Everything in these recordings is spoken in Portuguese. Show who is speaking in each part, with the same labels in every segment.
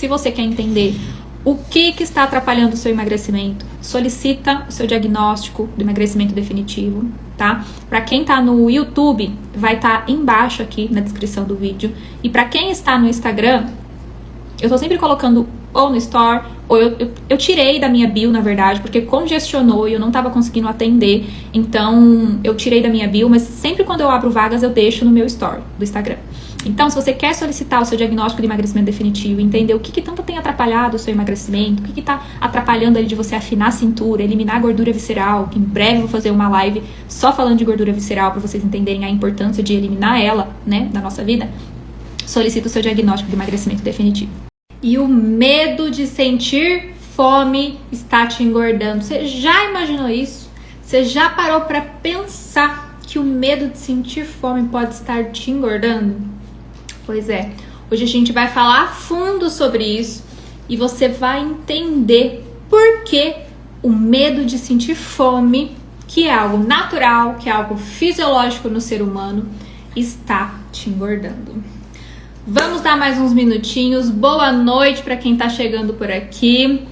Speaker 1: se você quer entender o que está atrapalhando o seu emagrecimento, solicita o seu diagnóstico do emagrecimento definitivo, tá? Para quem tá no YouTube, vai estar embaixo aqui na descrição do vídeo. E para quem está no Instagram, eu tô sempre colocando ou no Store, ou eu tirei da minha bio, na verdade, porque congestionou e eu não tava conseguindo atender. Então, eu tirei da minha bio, mas sempre quando eu abro vagas, eu deixo no meu Store do Instagram. Então, se você quer solicitar o seu diagnóstico de emagrecimento definitivo, entender o que tanto tem atrapalhado o seu emagrecimento, o que tá atrapalhando ali de você afinar a cintura, eliminar a gordura visceral, que em breve eu vou fazer uma live só falando de gordura visceral para vocês entenderem a importância de eliminar ela, né, na nossa vida, solicita o seu diagnóstico de emagrecimento definitivo. E o medo de sentir fome está te engordando. Você já imaginou isso? Você já parou para pensar que o medo de sentir fome pode estar te engordando? Pois é, hoje a gente vai falar a fundo sobre isso e você vai entender por que o medo de sentir fome, que é algo natural, que é algo fisiológico no ser humano, está te engordando. Vamos dar mais uns minutinhos. Boa noite para quem tá chegando por aqui,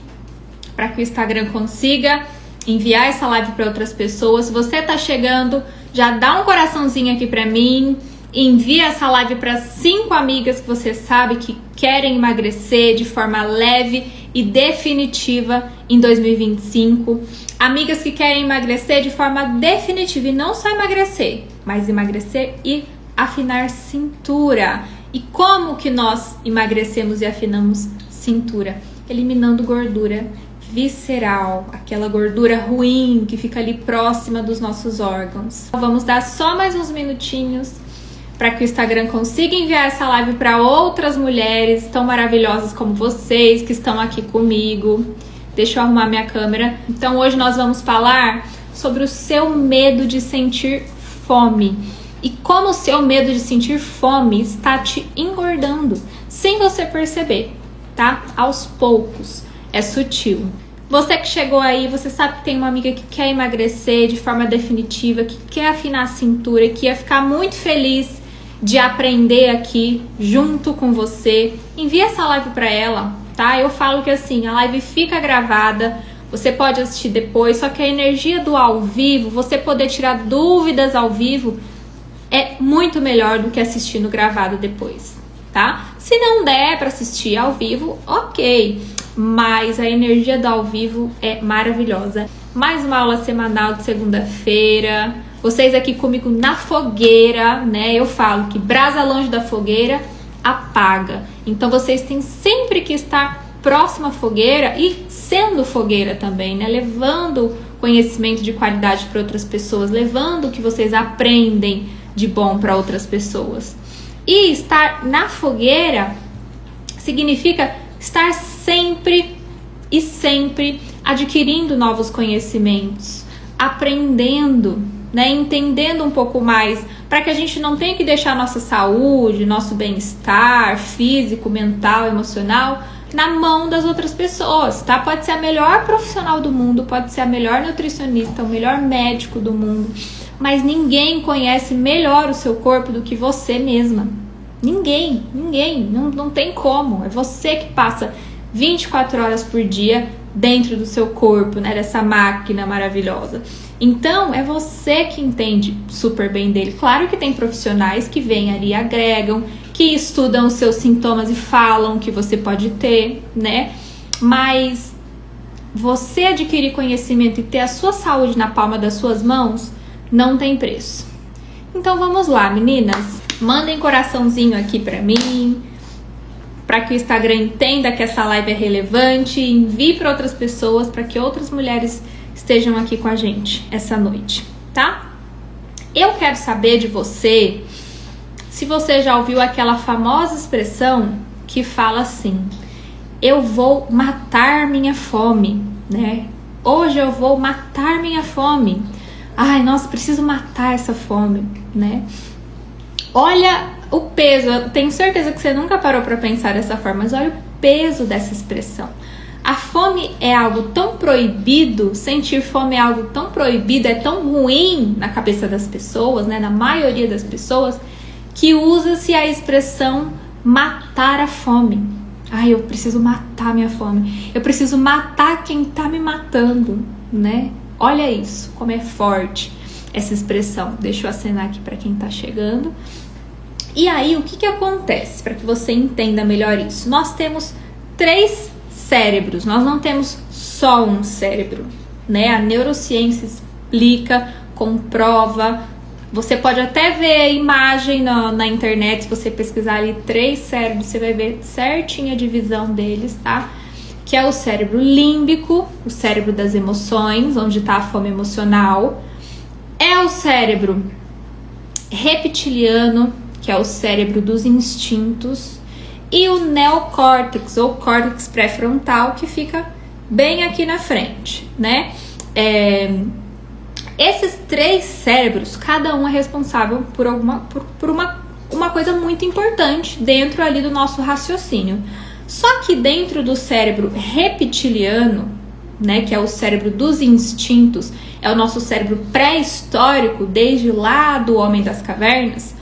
Speaker 1: para que o Instagram consiga enviar essa live para outras pessoas. Se você tá chegando, já dá um coraçãozinho aqui para mim. Envia essa live para 5 amigas que você sabe que querem emagrecer de forma leve e definitiva em 2025. Amigas que querem emagrecer de forma definitiva e não só emagrecer, mas emagrecer e afinar cintura. E como que nós emagrecemos e afinamos cintura? Eliminando gordura visceral, aquela gordura ruim que fica ali próxima dos nossos órgãos. Vamos dar só mais uns minutinhos para que o Instagram consiga enviar essa live para outras mulheres tão maravilhosas como vocês que estão aqui comigo. Deixa eu arrumar minha câmera. Então hoje nós vamos falar sobre o seu medo de sentir fome. E como o seu medo de sentir fome está te engordando, sem você perceber, tá? Aos poucos, é sutil. Você que chegou aí, você sabe que tem uma amiga que quer emagrecer de forma definitiva, que quer afinar a cintura, que ia ficar muito feliz de aprender aqui junto com você. Envia essa live para ela, tá? Eu falo que assim, a live fica gravada, você pode assistir depois, só que a energia do ao vivo, você poder tirar dúvidas ao vivo, é muito melhor do que assistir no gravado depois, tá? Se não der para assistir ao vivo, ok. Mas a energia do ao vivo é maravilhosa. Mais uma aula semanal de segunda-feira. Vocês aqui comigo na fogueira, né? Eu falo que brasa longe da fogueira apaga. Então vocês têm sempre que estar próximo à fogueira e sendo fogueira também, né? Levando conhecimento de qualidade para outras pessoas, levando o que vocês aprendem de bom para outras pessoas. E estar na fogueira significa estar sempre adquirindo novos conhecimentos, aprendendo, né, entendendo um pouco mais, para que a gente não tenha que deixar nossa saúde, nosso bem-estar físico, mental, emocional na mão das outras pessoas, tá? Pode ser a melhor profissional do mundo, pode ser a melhor nutricionista, o melhor médico do mundo, mas ninguém conhece melhor o seu corpo do que você mesma. Ninguém, não tem como. É você que passa 24 horas por dia dentro do seu corpo, né? Dessa máquina maravilhosa. Então, é você que entende super bem dele. Claro que tem profissionais que vêm ali, agregam, que estudam os seus sintomas e falam que você pode ter, né? Mas você adquirir conhecimento e ter a sua saúde na palma das suas mãos não tem preço. Então vamos lá, meninas. Mandem coraçãozinho aqui pra mim, para que o Instagram entenda que essa live é relevante, envie para outras pessoas, para que outras mulheres estejam aqui com a gente essa noite, tá? Eu quero saber de você se você já ouviu aquela famosa expressão que fala assim: eu vou matar minha fome, né? Hoje eu vou matar minha fome. Ai, nossa, preciso matar essa fome, né? Olha o peso, eu tenho certeza que você nunca parou para pensar dessa forma, mas olha o peso dessa expressão. A fome é algo tão proibido, sentir fome é algo tão proibido, é tão ruim na cabeça das pessoas, né? Na maioria das pessoas, que usa-se a expressão matar a fome. Ai, eu preciso matar minha fome. Eu preciso matar quem tá me matando, né? Olha isso, como é forte essa expressão. Deixa eu acenar aqui para quem tá chegando. E aí, o que acontece? Para que você entenda melhor isso. Nós temos 3 cérebros. Nós não temos só um cérebro, né? A neurociência explica, comprova. Você pode até ver a imagem na internet, se você pesquisar ali 3 cérebros, você vai ver certinho a divisão deles, tá? Que é o cérebro límbico, o cérebro das emoções, onde está a fome emocional. É o cérebro reptiliano, que é o cérebro dos instintos. E o neocórtex, ou córtex pré-frontal, que fica bem aqui na frente, né? Esses 3 cérebros, cada um é responsável por uma coisa muito importante dentro ali do nosso raciocínio. Só que dentro do cérebro reptiliano, né, que é o cérebro dos instintos, é o nosso cérebro pré-histórico, desde lá do Homem das Cavernas,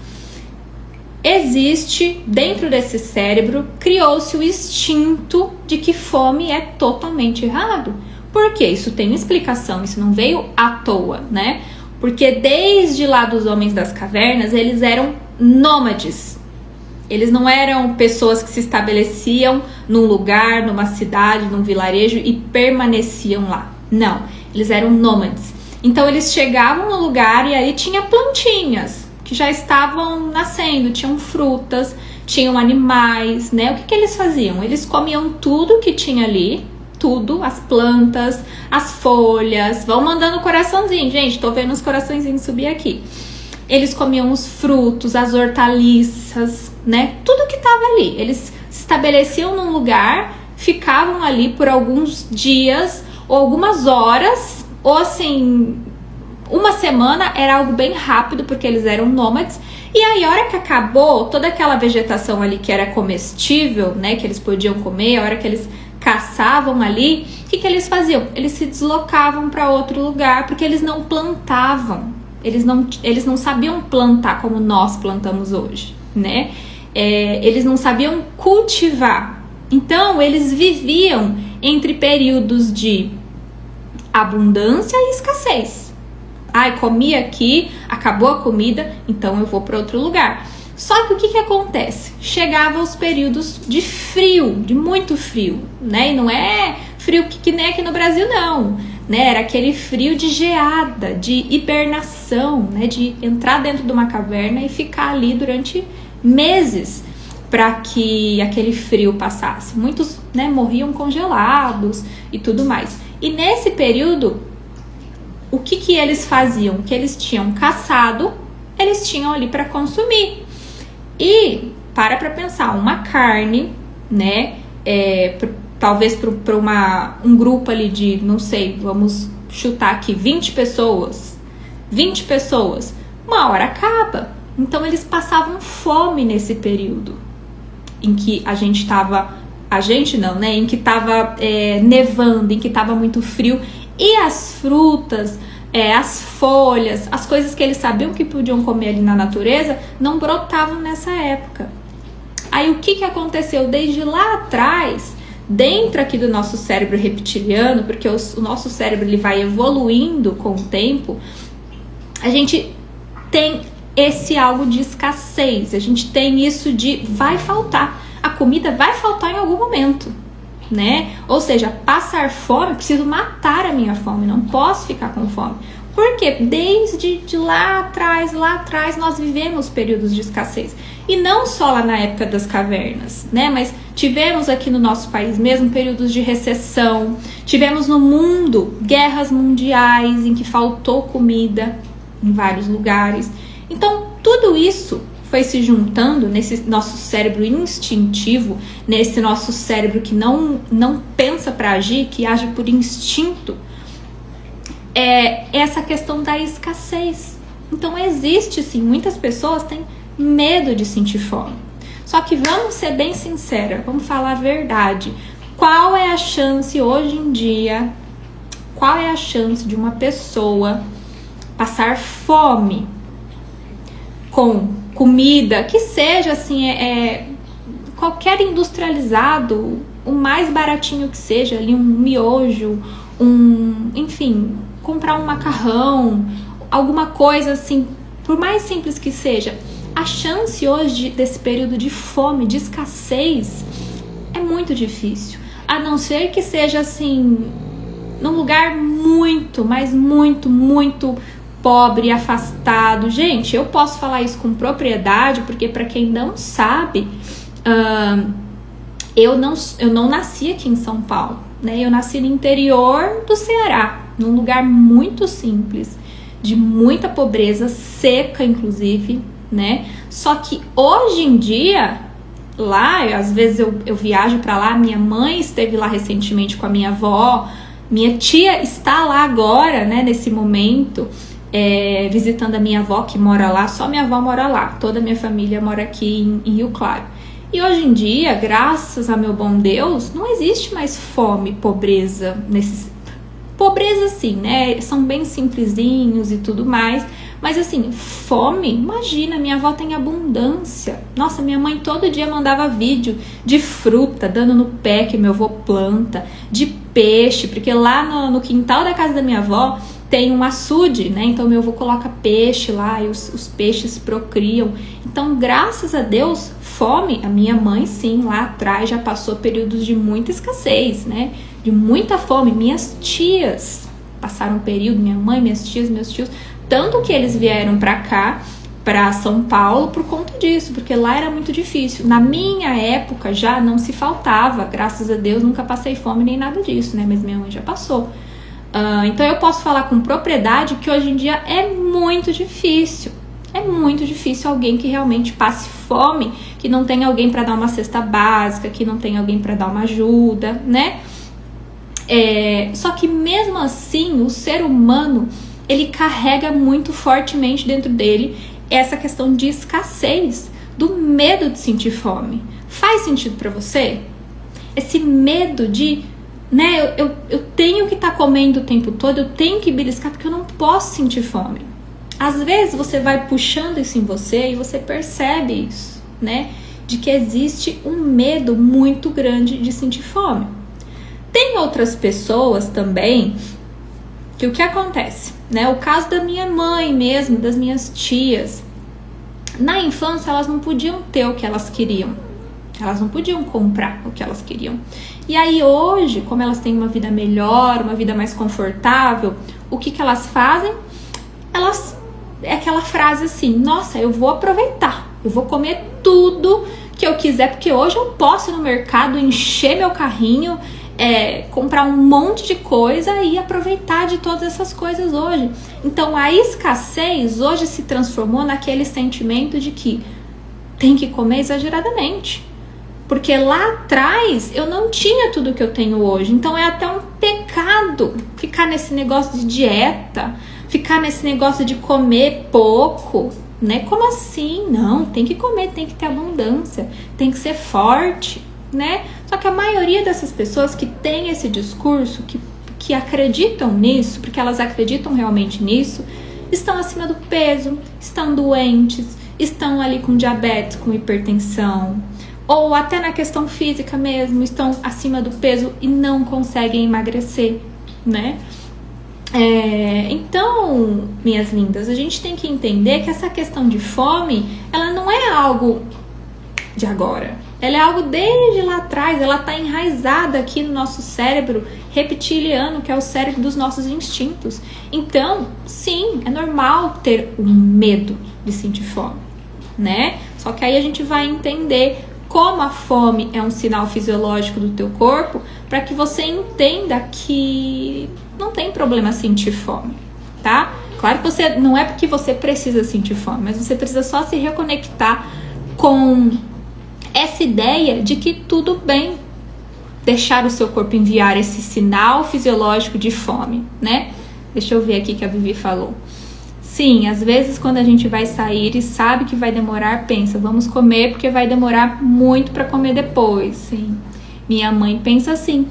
Speaker 1: existe, dentro desse cérebro, criou-se o instinto de que fome é totalmente errado. Por quê? Isso tem uma explicação, isso não veio à toa, né? Porque desde lá dos Homens das Cavernas, eles eram nômades. Eles não eram pessoas que se estabeleciam num lugar, numa cidade, num vilarejo e permaneciam lá. Não, eles eram nômades. Então eles chegavam no lugar e aí tinha plantinhas que já estavam nascendo, tinham frutas, tinham animais, né? O que eles faziam? Eles comiam tudo que tinha ali, tudo, as plantas, as folhas. Vão mandando coraçãozinho, gente, tô vendo os coraçõezinhos subir aqui. Eles comiam os frutos, as hortaliças, né? Tudo que tava ali. Eles se estabeleciam num lugar, ficavam ali por alguns dias ou algumas horas, ou assim, uma semana. Era algo bem rápido, porque eles eram nômades. E aí, a hora que acabou toda aquela vegetação ali que era comestível, né, que eles podiam comer, a hora que eles caçavam ali, o que eles faziam? Eles se deslocavam para outro lugar, porque eles não plantavam. Eles não sabiam plantar como nós plantamos hoje, né? Eles não sabiam cultivar. Então, eles viviam entre períodos de abundância e escassez. Ai, comi aqui, acabou a comida, então eu vou para outro lugar. Só que o que acontece? Chegava os períodos de frio, de muito frio, né? E não é frio que nem aqui no Brasil, não, né? Era aquele frio de geada, de hibernação, né? De entrar dentro de uma caverna e ficar ali durante meses para que aquele frio passasse. Muitos, né, morriam congelados e tudo mais. E nesse período, o que eles faziam? O que eles tinham caçado, eles tinham ali para consumir. E para pensar, uma carne, né, talvez para um grupo ali de, não sei, vamos chutar aqui, 20 pessoas, uma hora acaba. Então eles passavam fome nesse período em que em que estava nevando, em que estava muito frio, e as frutas, as folhas, as coisas que eles sabiam que podiam comer ali na natureza, não brotavam nessa época. Aí o que aconteceu desde lá atrás, dentro aqui do nosso cérebro reptiliano, porque o nosso cérebro ele vai evoluindo com o tempo, a gente tem esse algo de escassez, a gente tem isso de vai faltar, a comida vai faltar em algum momento, né? Ou seja, passar fome, preciso matar a minha fome, não posso ficar com fome. Porque desde lá atrás nós vivemos períodos de escassez. E não só lá na época das cavernas, né? Mas tivemos aqui no nosso país mesmo períodos de recessão. Tivemos no mundo guerras mundiais em que faltou comida em vários lugares. Então, tudo isso foi se juntando nesse nosso cérebro instintivo, nesse nosso cérebro que não pensa para agir, que age por instinto, essa questão da escassez. Então existe sim, muitas pessoas têm medo de sentir fome. Só que vamos ser bem sinceras, vamos falar a verdade. Qual é a chance hoje em dia, qual é a chance de uma pessoa passar fome com comida que seja assim, qualquer industrializado, o mais baratinho que seja, ali um miojo, enfim, comprar um macarrão, alguma coisa assim, por mais simples que seja, a chance hoje desse período de fome, de escassez, é muito difícil. A não ser que seja assim, num lugar muito, mas muito, muito pobre, afastado. Gente, eu posso falar isso com propriedade, porque para quem não sabe, eu não nasci aqui em São Paulo, né? Eu nasci no interior do Ceará, num lugar muito simples, de muita pobreza, seca inclusive, né? Só que hoje em dia, lá, às vezes eu viajo para lá, minha mãe esteve lá recentemente com a minha avó, minha tia está lá agora, né, nesse momento, visitando a minha avó que mora lá, só minha avó mora lá, toda a minha família mora aqui em Rio Claro. E hoje em dia, graças a meu bom Deus, não existe mais fome, pobreza, pobreza sim, né, são bem simplesinhos e tudo mais, mas assim, fome, imagina, minha avó tem abundância. Nossa, minha mãe todo dia mandava vídeo de fruta, dando no pé que meu avô planta, de peixe, porque lá no quintal da casa da minha avó tem um açude, né? Então meu avô coloca peixe lá e os peixes procriam. Então, graças a Deus, fome, a minha mãe sim, lá atrás já passou períodos de muita escassez, né? De muita fome. Minhas tias passaram um período, minha mãe, minhas tias, meus tios, tanto que eles vieram pra cá, pra São Paulo, por conta disso, porque lá era muito difícil. Na minha época já não se faltava, graças a Deus, nunca passei fome nem nada disso, né? Mas minha mãe já passou. Então eu posso falar com propriedade que hoje em dia é muito difícil. É muito difícil alguém que realmente passe fome, que não tem alguém para dar uma cesta básica, que não tem alguém para dar uma ajuda, né? Só que mesmo assim, o ser humano, ele carrega muito fortemente dentro dele essa questão de escassez, do medo de sentir fome. Faz sentido para você? Esse medo de, né, eu tenho que estar comendo o tempo todo, eu tenho que beliscar porque eu não posso sentir fome. Às vezes você vai puxando isso em você e você percebe isso, né? De que existe um medo muito grande de sentir fome. Tem outras pessoas também que o que acontece, né? O caso da minha mãe mesmo, das minhas tias. Na infância elas não podiam ter o que elas queriam. Elas não podiam comprar o que elas queriam. E aí hoje, como elas têm uma vida melhor, uma vida mais confortável, o que elas fazem? É aquela frase assim, nossa, eu vou aproveitar, eu vou comer tudo que eu quiser, porque hoje eu posso ir no mercado, encher meu carrinho, comprar um monte de coisa e aproveitar de todas essas coisas hoje. Então a escassez hoje se transformou naquele sentimento de que tem que comer exageradamente. Porque lá atrás eu não tinha tudo que eu tenho hoje. Então é até um pecado ficar nesse negócio de dieta, ficar nesse negócio de comer pouco, né? Como assim? Não, tem que comer, tem que ter abundância, tem que ser forte, né? Só que a maioria dessas pessoas que tem esse discurso, que acreditam nisso, porque elas acreditam realmente nisso, estão acima do peso, estão doentes, estão ali com diabetes, com hipertensão, ou até na questão física mesmo, estão acima do peso e não conseguem emagrecer, né? Então, minhas lindas, a gente tem que entender que essa questão de fome, ela não é algo de agora. Ela é algo desde lá atrás, ela está enraizada aqui no nosso cérebro reptiliano, que é o cérebro dos nossos instintos. Então, sim, é normal ter o medo de sentir fome, né? Só que aí a gente vai entender como a fome é um sinal fisiológico do teu corpo, para que você entenda que não tem problema sentir fome, tá? Claro que não é porque você precisa sentir fome, mas você precisa só se reconectar com essa ideia de que tudo bem deixar o seu corpo enviar esse sinal fisiológico de fome, né? Deixa eu ver aqui que a Vivi falou. Sim, às vezes quando a gente vai sair e sabe que vai demorar, pensa, vamos comer porque vai demorar muito para comer depois. Sim, minha mãe pensa assim.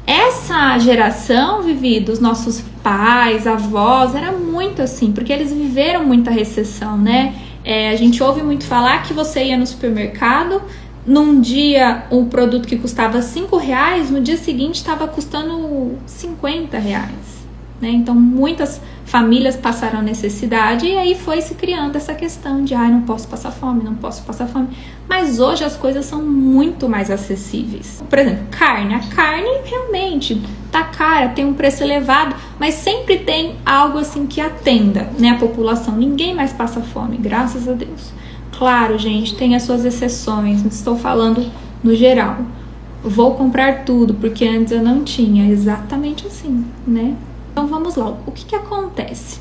Speaker 1: Essa geração, Vivi, dos nossos pais, avós, era muito assim, porque eles viveram muita recessão, né? A gente ouve muito falar que você ia no supermercado, num dia o produto que custava R$5, no dia seguinte estava custando R$50, né? Então muitas famílias passaram necessidade e aí foi se criando essa questão de não posso passar fome, não posso passar fome. Mas hoje as coisas são muito mais acessíveis. Por exemplo, carne. A carne realmente tá cara, tem um preço elevado, mas sempre tem algo assim que atenda, né, a população. Ninguém mais passa fome, graças a Deus. Claro, gente, tem as suas exceções, não estou falando no geral. Vou comprar tudo, porque antes eu não tinha. Exatamente assim, né? Então vamos lá, o que acontece?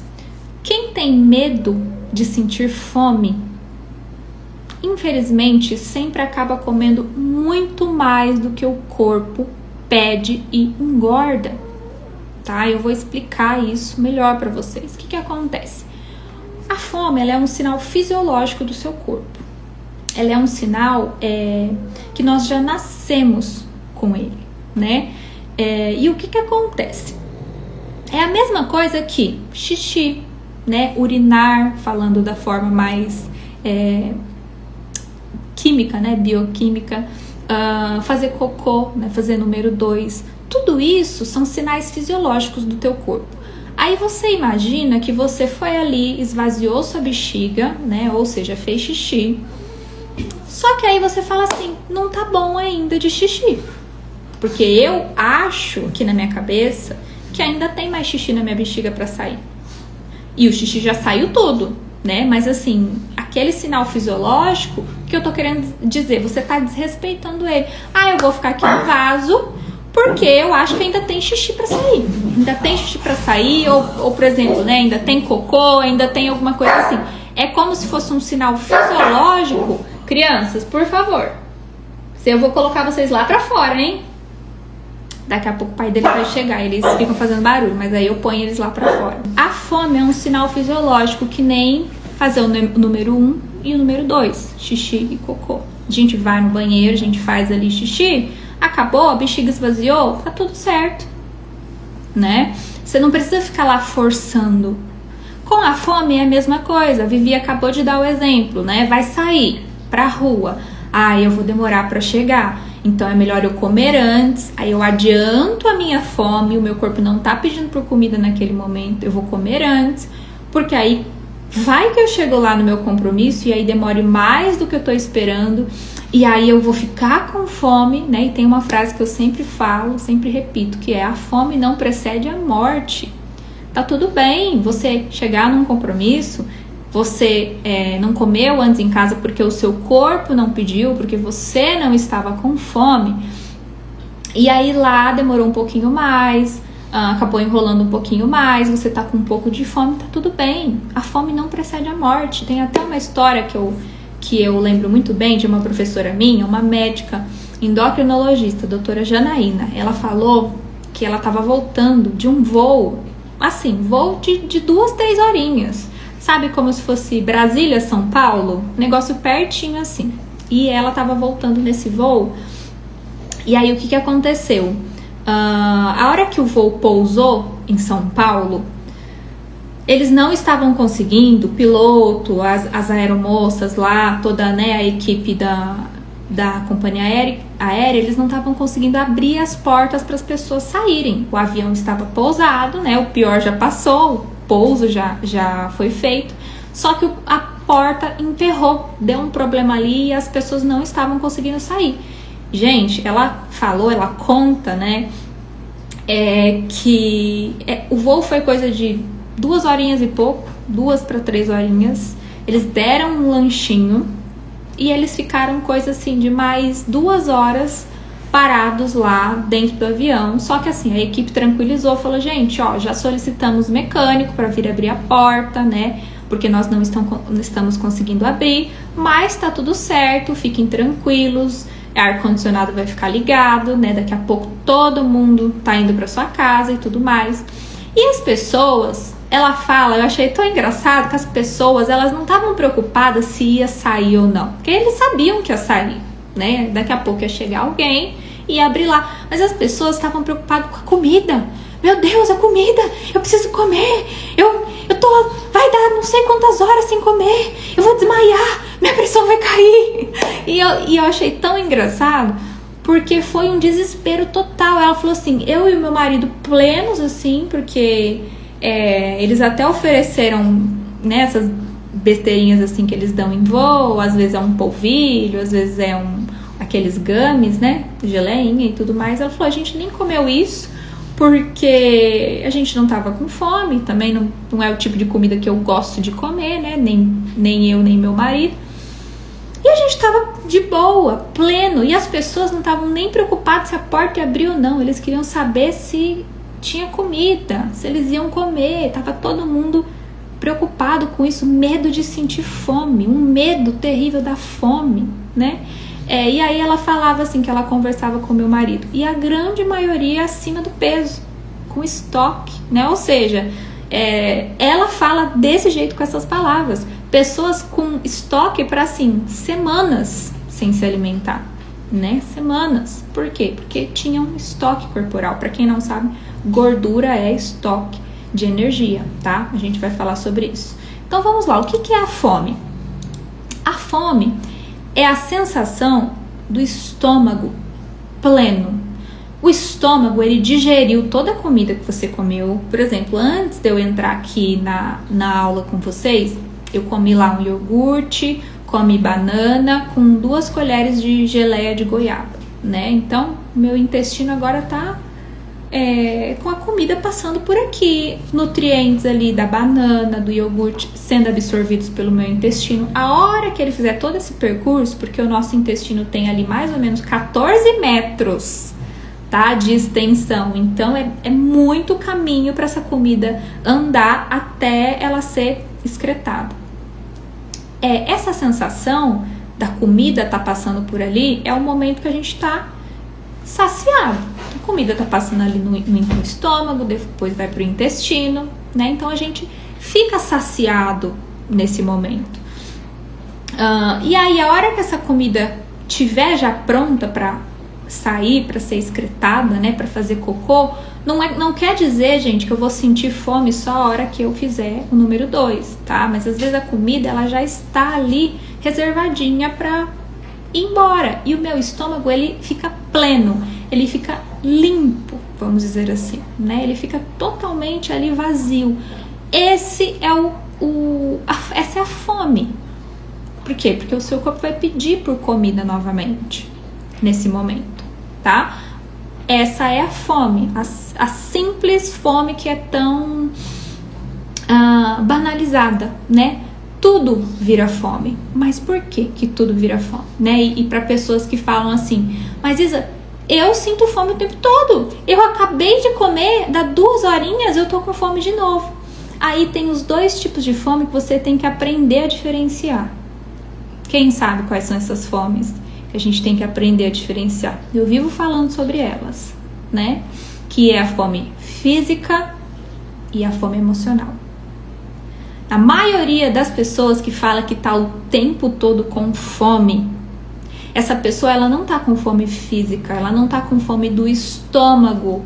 Speaker 1: Quem tem medo de sentir fome, infelizmente, sempre acaba comendo muito mais do que o corpo pede e engorda, tá? Eu vou explicar isso melhor para vocês. O que acontece? A fome, ela é um sinal fisiológico do seu corpo. Ela é um sinal que nós já nascemos com ele, né? E o que acontece? É a mesma coisa que xixi, né? Urinar, falando da forma mais química, né? Bioquímica. Fazer cocô, né? Fazer número 2. Tudo isso são sinais fisiológicos do teu corpo. Aí você imagina que você foi ali, esvaziou sua bexiga, né? Ou seja, fez xixi. Só que aí você fala assim, não tá bom ainda de xixi. Porque eu acho aqui na minha cabeça que ainda tem mais xixi na minha bexiga pra sair. E o xixi já saiu todo, né? Mas assim, aquele sinal fisiológico que eu tô querendo dizer, você tá desrespeitando ele. Eu vou ficar aqui no vaso porque eu acho que ainda tem xixi pra sair. Ainda tem xixi pra sair, ou por exemplo, né? Ainda tem cocô, ainda tem alguma coisa assim. É como se fosse um sinal fisiológico. Crianças, por favor. Eu vou colocar vocês lá pra fora, hein? Daqui a pouco o pai dele vai chegar, eles ficam fazendo barulho, mas aí eu ponho eles lá pra fora. A fome é um sinal fisiológico que nem fazer o número 1 e o número 2, xixi e cocô. A gente vai no banheiro, a gente faz ali xixi, acabou, a bexiga esvaziou, tá tudo certo, né? Você não precisa ficar lá forçando. Com a fome é a mesma coisa, a Vivi acabou de dar o exemplo, né? Vai sair pra rua, eu vou demorar pra chegar. Então é melhor eu comer antes, aí eu adianto a minha fome, o meu corpo não tá pedindo por comida naquele momento, eu vou comer antes, porque aí vai que eu chego lá no meu compromisso e aí demore mais do que eu tô esperando, e aí eu vou ficar com fome, né? E tem uma frase que eu sempre falo, sempre repito, que é: a fome não precede a morte. Tá tudo bem você chegar num compromisso, você não comeu antes em casa porque o seu corpo não pediu, porque você não estava com fome, e aí lá demorou um pouquinho mais, acabou enrolando um pouquinho mais, você tá com um pouco de fome, tá tudo bem. A fome não precede a morte. Tem até uma história que eu lembro muito bem de uma professora minha, uma médica endocrinologista, doutora Janaína. Ela falou que ela estava voltando de um voo, assim, voo de 2-3 horinhas. Sabe, como se fosse Brasília, São Paulo? Negócio pertinho assim. E ela tava voltando nesse voo. E aí o que aconteceu? A hora que o voo pousou em São Paulo, eles não estavam conseguindo, o piloto, as aeromoças lá, toda, né, a equipe da companhia aérea, eles não estavam conseguindo abrir as portas para as pessoas saírem. O avião estava pousado, né? O pior já passou, o pouso já foi feito, só que a porta emperrou, deu um problema ali e as pessoas não estavam conseguindo sair. Gente, ela conta, né, que o voo foi coisa de 2 horinhas e pouco, 2 para 3 horinhas, eles deram um lanchinho e eles ficaram coisa assim de mais 2 horas parados lá dentro do avião. Só que assim, a equipe tranquilizou, falou: gente, já solicitamos mecânico para vir abrir a porta, né? Porque nós não estamos conseguindo abrir, mas tá tudo certo, fiquem tranquilos, o ar-condicionado vai ficar ligado, né? Daqui a pouco todo mundo tá indo para sua casa e tudo mais. E as pessoas, ela fala, eu achei tão engraçado que as pessoas, elas não estavam preocupadas se ia sair ou não, porque eles sabiam que ia sair, né? Daqui a pouco ia chegar alguém e ia abrir lá. Mas as pessoas estavam preocupadas com a comida. meu Deus, a comida, eu preciso comer, vai dar não sei quantas horas sem comer, eu vou desmaiar, minha pressão vai cair. E eu achei tão engraçado, porque foi um desespero total. Ela falou assim, eu e o meu marido plenos, assim, porque eles até ofereceram, né, essas besteirinhas assim que eles dão em voo, às vezes é um polvilho, às vezes é aqueles gummies, né, geleinha e tudo mais. Ela falou, a gente nem comeu isso, porque a gente não tava com fome, também não é o tipo de comida que eu gosto de comer, né, nem eu, nem meu marido. E a gente tava de boa, pleno, e as pessoas não estavam nem preocupadas se a porta ia abrir ou não, eles queriam saber se tinha comida, se eles iam comer, tava todo mundo preocupado com isso, medo de sentir fome, um medo terrível da fome, né? E aí ela falava assim, que ela conversava com meu marido, e a grande maioria acima do peso, com estoque, né? Ou seja, ela fala desse jeito, com essas palavras, pessoas com estoque para assim, semanas sem se alimentar, né? Semanas. Por quê? Porque tinha um estoque corporal. Para quem não sabe, gordura é estoque de energia, tá? A gente vai falar sobre isso. Então vamos lá, o que é a fome? A fome é a sensação do estômago pleno. O estômago, ele digeriu toda a comida que você comeu. Por exemplo, antes de eu entrar aqui na aula com vocês, eu comi lá um iogurte, comi banana com 2 colheres de geleia de goiaba, né? Então, meu intestino agora tá com a comida passando por aqui, nutrientes ali da banana, do iogurte sendo absorvidos pelo meu intestino. A hora que ele fizer todo esse percurso, porque o nosso intestino tem ali mais ou menos 14 metros, tá, de extensão, então é muito caminho para essa comida andar até ela ser excretada. Essa sensação da comida tá passando por ali é o momento que a gente tá saciado. A comida tá passando ali no estômago, depois vai pro intestino, né? Então a gente fica saciado nesse momento. E aí a hora que essa comida tiver já pronta para sair, para ser excretada, né, para fazer cocô, não quer dizer, gente, que eu vou sentir fome só a hora que eu fizer o número 2, tá? Mas às vezes a comida, ela já está ali reservadinha para ir embora, e o meu estômago, ele fica pleno, ele fica limpo, vamos dizer assim, né? Ele fica totalmente ali vazio. Essa é a fome. Por quê? Porque o seu corpo vai pedir por comida novamente nesse momento, tá? Essa é a fome, a simples fome que é tão banalizada, né? Tudo vira fome. Mas por que tudo vira fome, né? E para pessoas que falam assim, mas Isa, eu sinto fome o tempo todo. Eu acabei de comer, dá 2 horinhas, eu tô com fome de novo. Aí tem os 2 tipos de fome que você tem que aprender a diferenciar. Quem sabe quais são essas fomes que a gente tem que aprender a diferenciar? Eu vivo falando sobre elas, né? Que é a fome física e a fome emocional. A maioria das pessoas que fala que tá o tempo todo com fome, essa pessoa, ela não tá com fome física, ela não tá com fome do estômago,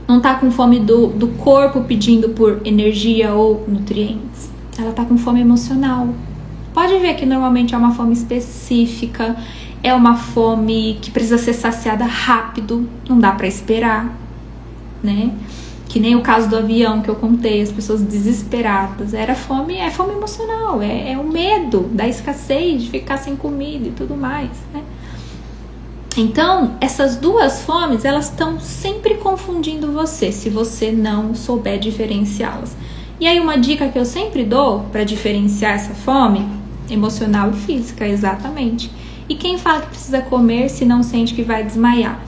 Speaker 1: não tá com fome do corpo pedindo por energia ou nutrientes. Ela tá com fome emocional. Pode ver que normalmente é uma fome específica, é uma fome que precisa ser saciada rápido, não dá pra esperar, né? Que nem o caso do avião que eu contei, as pessoas desesperadas. É fome emocional, é o medo da escassez, de ficar sem comida e tudo mais, né? Então, essas 2 fomes, elas estão sempre confundindo você, se você não souber diferenciá-las. E aí uma dica que eu sempre dou para diferenciar essa fome, emocional e física, exatamente. E quem fala que precisa comer se não sente que vai desmaiar?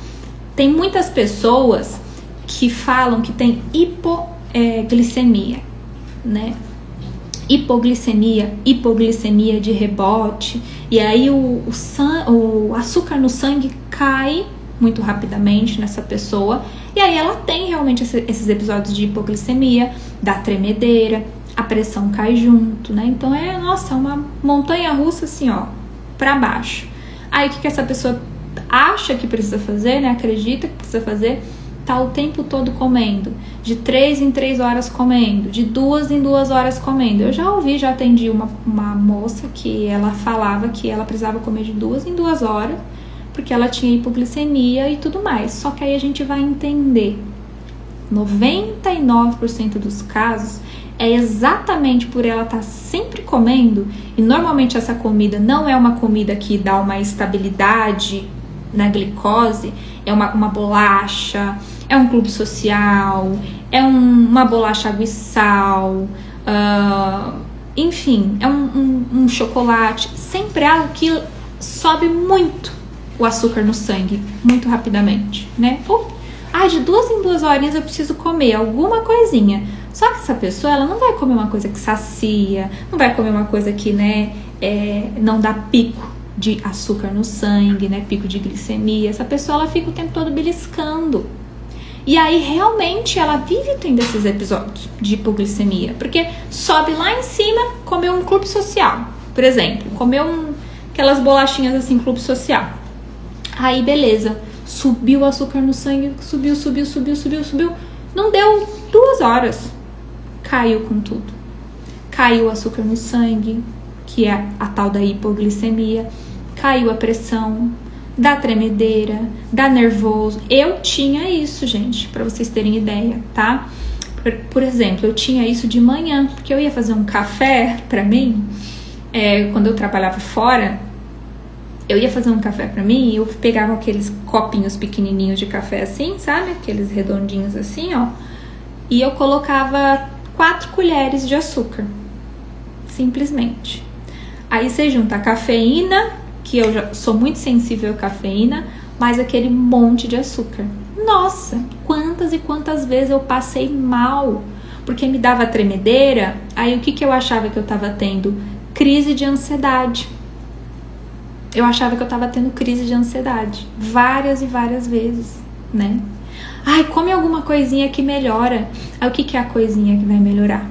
Speaker 1: Tem muitas pessoas que falam que tem hipoglicemia, né? Hipoglicemia de rebote, e aí o açúcar no sangue cai muito rapidamente nessa pessoa, e aí ela tem realmente esses episódios de hipoglicemia, dá tremedeira, a pressão cai junto, né? Então é uma montanha russa assim, ó, pra baixo. Aí o que essa pessoa acha que precisa fazer, né? Acredita que precisa fazer? tá o tempo todo comendo, de 3 em 3 horas comendo, de 2 em 2 horas comendo. Eu já atendi uma moça que ela falava que ela precisava comer de 2 em 2 horas, porque ela tinha hipoglicemia e tudo mais. Só que aí a gente vai entender, 99% dos casos é exatamente por ela estar sempre comendo, e normalmente essa comida não é uma comida que dá uma estabilidade na glicose, é uma bolacha, é um clube social, é uma bolacha água e sal, enfim, é um chocolate, sempre é algo que sobe muito o açúcar no sangue, muito rapidamente, né? De 2 em 2 horinhas eu preciso comer alguma coisinha. Só que essa pessoa, ela não vai comer uma coisa que sacia, não vai comer uma coisa que, né, não dá pico de açúcar no sangue, né, pico de glicemia. Essa pessoa, ela fica o tempo todo beliscando. E aí, realmente, ela vive tendo esses episódios de hipoglicemia. Porque sobe lá em cima, comeu um clube social, por exemplo. Comeu aquelas bolachinhas assim, clube social. Aí, beleza. Subiu o açúcar no sangue, subiu. Não deu 2 horas. Caiu com tudo. Caiu o açúcar no sangue, que é a tal da hipoglicemia. Caiu a pressão, dá tremedeira, dá nervoso. Eu tinha isso, gente, pra vocês terem ideia, tá? Por exemplo, eu tinha isso de manhã, porque eu ia fazer um café pra mim, quando eu trabalhava fora. Eu ia fazer um café pra mim e eu pegava aqueles copinhos pequenininhos de café assim, sabe? Aqueles redondinhos assim, ó. E eu colocava 4 colheres de açúcar. Simplesmente. Aí você junta a cafeína, que eu já sou muito sensível à cafeína, mais aquele monte de açúcar. Nossa, quantas e quantas vezes eu passei mal, porque me dava tremedeira. Aí o que eu achava que eu tava tendo? Crise de ansiedade. Eu achava que eu tava tendo crise de ansiedade. Várias e várias vezes, né? Come alguma coisinha que melhora. Aí o que é a coisinha que vai melhorar?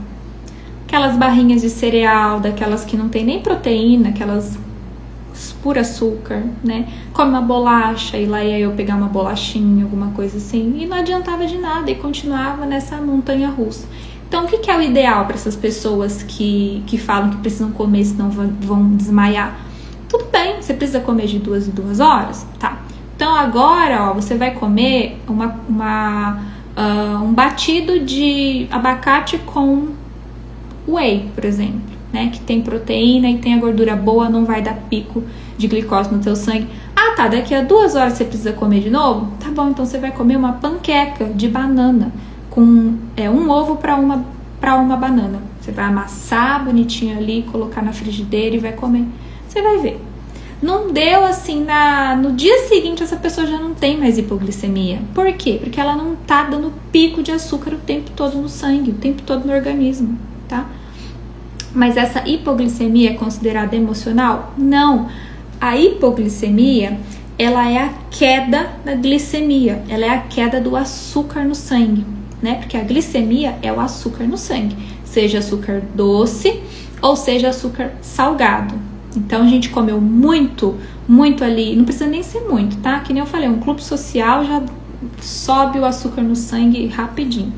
Speaker 1: Aquelas barrinhas de cereal, daquelas que não tem nem proteína, aquelas pura açúcar, né? Come uma bolacha, e lá ia eu pegar uma bolachinha, alguma coisa assim, e não adiantava de nada, e continuava nessa montanha russa. Então, o que é o ideal para essas pessoas que falam que precisam comer, senão vão desmaiar? Tudo bem, você precisa comer de 2 em 2 horas? Tá. Então, agora, você vai comer um batido de abacate com whey, por exemplo, né? Que tem proteína e tem a gordura boa, não vai dar pico de glicose no teu sangue. Tá, daqui a 2 horas você precisa comer de novo? Tá bom, então você vai comer uma panqueca de banana com um ovo para uma banana. Você vai amassar bonitinho ali, colocar na frigideira e vai comer. Você vai ver. Não deu assim, no dia seguinte essa pessoa já não tem mais hipoglicemia. Por quê? Porque ela não tá dando pico de açúcar o tempo todo no sangue, o tempo todo no organismo, tá? Mas essa hipoglicemia é considerada emocional? Não. A hipoglicemia, ela é a queda da glicemia, ela é a queda do açúcar no sangue, né? Porque a glicemia é o açúcar no sangue, seja açúcar doce ou seja açúcar salgado. Então, a gente comeu muito ali, não precisa nem ser muito, tá? Que nem eu falei, um clube social já sobe o açúcar no sangue rapidinho.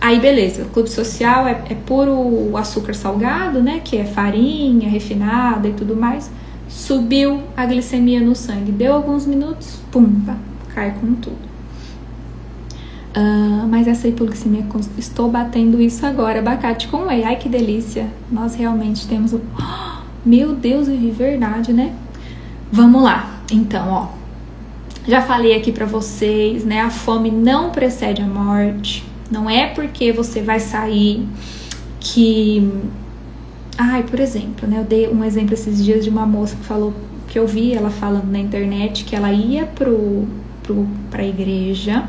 Speaker 1: Aí, beleza, o clube social é puro açúcar salgado, né? Que é farinha, refinada e tudo mais. Subiu a glicemia no sangue, deu alguns minutos, pumba, cai com tudo. Mas essa hipoglicemia, estou batendo isso agora, abacate com whey, ai que delícia, nós realmente temos meu Deus, é verdade, né? Vamos lá, então, já falei aqui pra vocês, né, a fome não precede a morte, não é porque você vai sair que, por exemplo, né, eu dei um exemplo esses dias de uma moça que falou, que eu vi ela falando na internet, que ela ia pra igreja.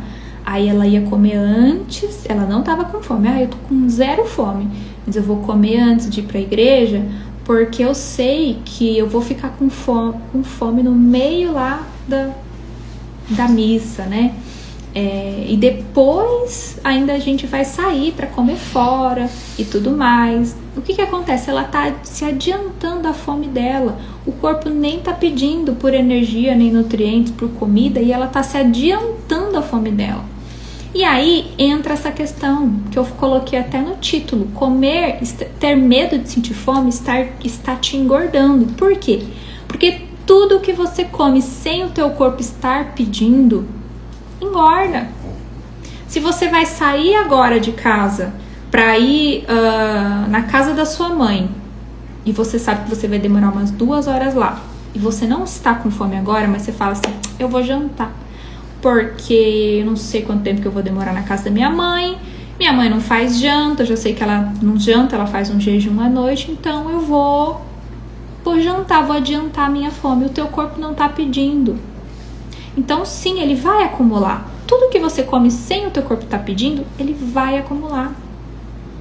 Speaker 1: Aí ela ia comer antes, ela não tava com fome. Eu tô com 0 fome, mas eu vou comer antes de ir pra igreja, porque eu sei que eu vou ficar com fome no meio lá da missa, né? E depois ainda a gente vai sair pra comer fora e tudo mais. O que acontece? Ela tá se adiantando à fome dela. O corpo nem tá pedindo por energia, nem nutrientes, por comida, e ela tá se adiantando matando a fome dela. E aí entra essa questão que eu coloquei até no título: comer, ter medo de sentir fome está te engordando. Por quê? Porque tudo que você come sem o teu corpo estar pedindo, engorda. Se você vai sair agora de casa para ir na casa da sua mãe, e você sabe que você vai demorar umas 2 horas lá, e você não está com fome agora, mas você fala assim: eu vou jantar, porque eu não sei quanto tempo que eu vou demorar na casa da minha mãe não faz janta, eu já sei que ela não janta, ela faz um jejum à noite, então eu vou jantar, vou adiantar a minha fome. O teu corpo não está pedindo. Então sim, ele vai acumular. Tudo que você come sem o teu corpo estar pedindo, ele vai acumular,